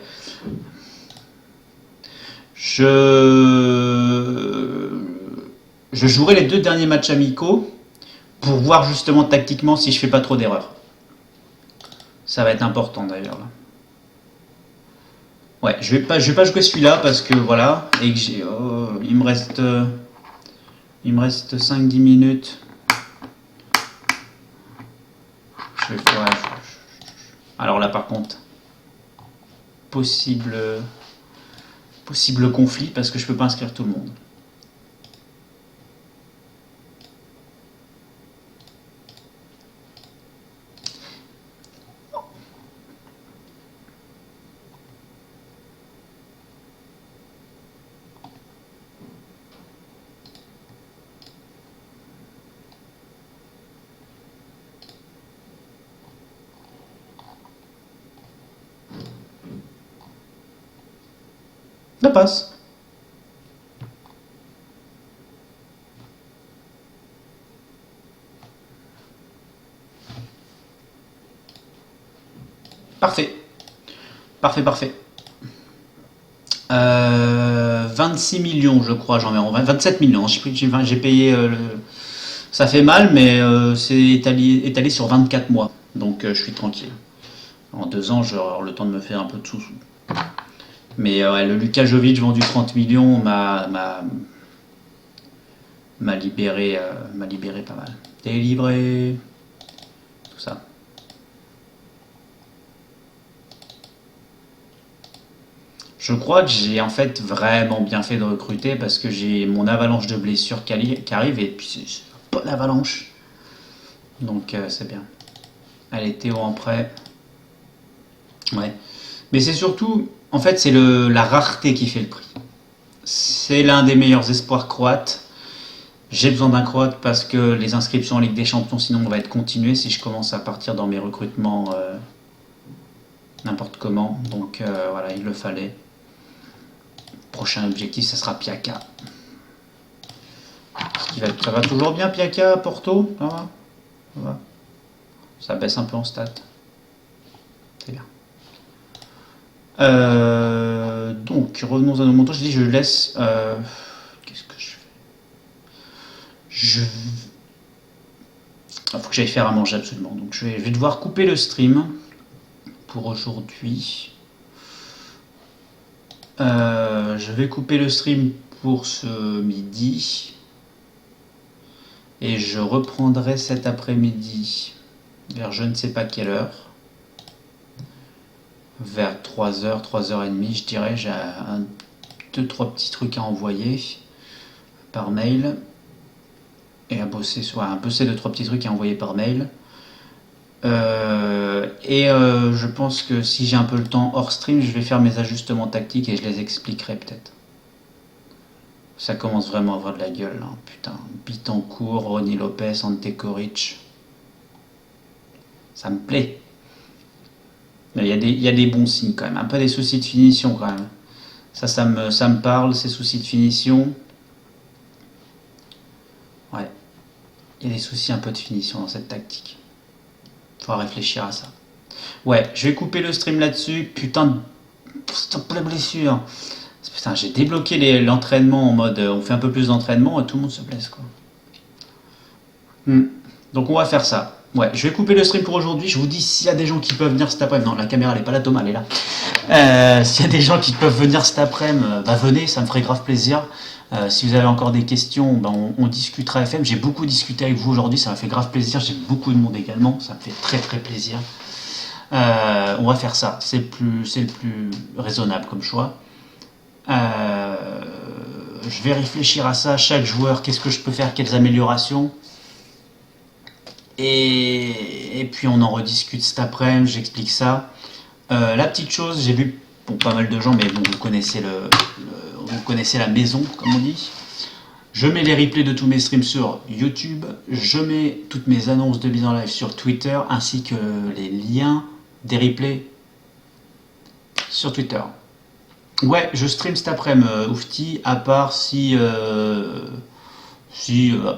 Je jouerai les 2 derniers matchs amicaux pour voir justement tactiquement si je fais pas trop d'erreurs. Ça va être important d'ailleurs là. Ouais, je vais pas jouer celui-là parce que voilà, et que il me reste 5-10 minutes. Alors là par contre, possible conflit parce que je peux pas inscrire tout le monde. Ça passe. Parfait. Parfait. 26 millions, je crois, j'en mets 27 millions. J'ai payé. Ça fait mal, mais c'est étalé sur 24 mois. Donc je suis tranquille. En 2 ans, j'aurai le temps de me faire un peu de sous-sous. Mais le Luka Jovic vendu 30 millions m'a libéré pas mal. Délivré, tout ça. Je crois que j'ai en fait vraiment bien fait de recruter parce que j'ai mon avalanche de blessures qui arrive et puis c'est une bonne avalanche. Donc c'est bien. Allez, Théo en prêt. Ouais. Mais c'est surtout, en fait, c'est la rareté qui fait le prix. C'est l'un des meilleurs espoirs croates. J'ai besoin d'un croate parce que les inscriptions en Ligue des Champions, sinon, on va être continué si je commence à partir dans mes recrutements n'importe comment. Donc voilà, il le fallait. Prochain objectif, ça sera Piaka. Ça va toujours bien, Piaka, Porto? Ça va. Ça baisse un peu en stats. C'est bien. Donc, revenons à nos montants. Je dis, je laisse. Qu'est-ce que je fais? Il faut que j'aille faire à manger absolument. Donc, je vais devoir couper le stream pour aujourd'hui. Je vais couper le stream pour ce midi. Et je reprendrai cet après-midi vers je ne sais pas quelle heure. Vers 3h, 3h30, je dirais. J'ai 2-3 petits trucs à envoyer par mail. Et à bosser, un peu ces 2-3 petits trucs à envoyer par mail. Je pense que si j'ai un peu le temps hors stream, je vais faire mes ajustements tactiques et je les expliquerai peut-être. Ça commence vraiment à avoir de la gueule, là. Putain. Bittencourt, Ronny Lopez, Ante Coric. Ça me plaît. Mais il y a des bons signes quand même. Un peu des soucis de finition quand même. Ça me parle, ces soucis de finition. Ouais. Il y a des soucis un peu de finition dans cette tactique. Faut réfléchir à ça. Ouais, je vais couper le stream là-dessus. Putain de... Stop la blessure. Putain, j'ai débloqué l'entraînement en mode on fait un peu plus d'entraînement et tout le monde se blesse quoi. Donc on va faire ça. Ouais, je vais couper le stream pour aujourd'hui. Je vous dis s'il y a des gens qui peuvent venir cet après-midi. Non, la caméra elle est pas là, Thomas, elle est là. S'il y a des gens qui peuvent venir cet après-midi, bah venez, ça me ferait grave plaisir. Si vous avez encore des questions, bah on discutera FM. J'ai beaucoup discuté avec vous aujourd'hui, ça m'a fait grave plaisir. J'ai beaucoup de monde également, ça me fait très très plaisir. On va faire ça, c'est le plus raisonnable comme choix. Je vais réfléchir à ça, chaque joueur, qu'est-ce que je peux faire, quelles améliorations. Et puis on en rediscute cet après-midi, j'explique ça. La petite chose, j'ai vu pour pas mal de gens, mais bon, vous connaissez la maison, comme on dit. Je mets les replays de tous mes streams sur YouTube. Je mets toutes mes annonces de mise en live sur Twitter, ainsi que les liens des replays sur Twitter. Ouais, je stream cet après-midi, Oufti, à part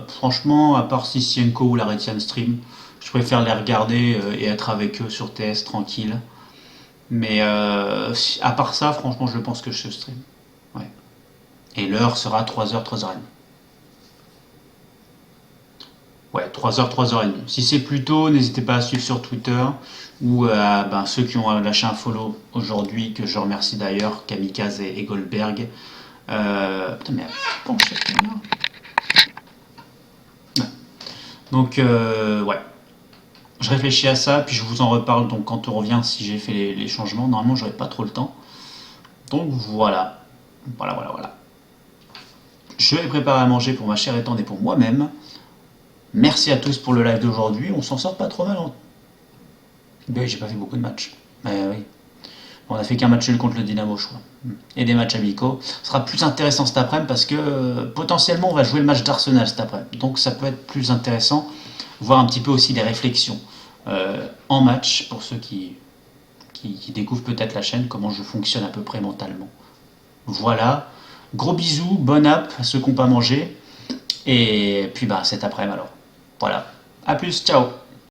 franchement, à part si Sienko ou la Retian stream, je préfère les regarder et être avec eux sur TS tranquille. Mais à part ça, franchement, je pense que je stream. Ouais. Et l'heure sera 3h, 3h30. Ouais, 3h, 3h30. Si c'est plus tôt, n'hésitez pas à suivre sur Twitter ou ceux qui ont lâché un follow aujourd'hui, que je remercie d'ailleurs, Kamikaze et Goldberg. Putain, mais penche cette caméra. Ouais. Donc, ouais. Je réfléchis à ça, puis je vous en reparle donc quand on revient si j'ai fait les changements. Normalement, j'aurai pas trop le temps. Donc voilà. Voilà. Je vais préparer à manger pour ma chère et tendre et pour moi-même. Merci à tous pour le live d'aujourd'hui. On s'en sort pas trop mal. Ben, j'ai pas fait beaucoup de matchs. Oui. On a fait qu'un match nul contre le Dynamo, je crois. Et des matchs amicaux. Ce sera plus intéressant cet après-midi parce que potentiellement on va jouer le match d'Arsenal cet après-midi. Donc ça peut être plus intéressant. Voir un petit peu aussi les réflexions en match pour ceux qui découvrent peut-être la chaîne, comment je fonctionne à peu près mentalement. Voilà. Gros bisous, bon app à ceux qui n'ont pas mangé. Et puis cet après-midi alors. Voilà. A plus, ciao.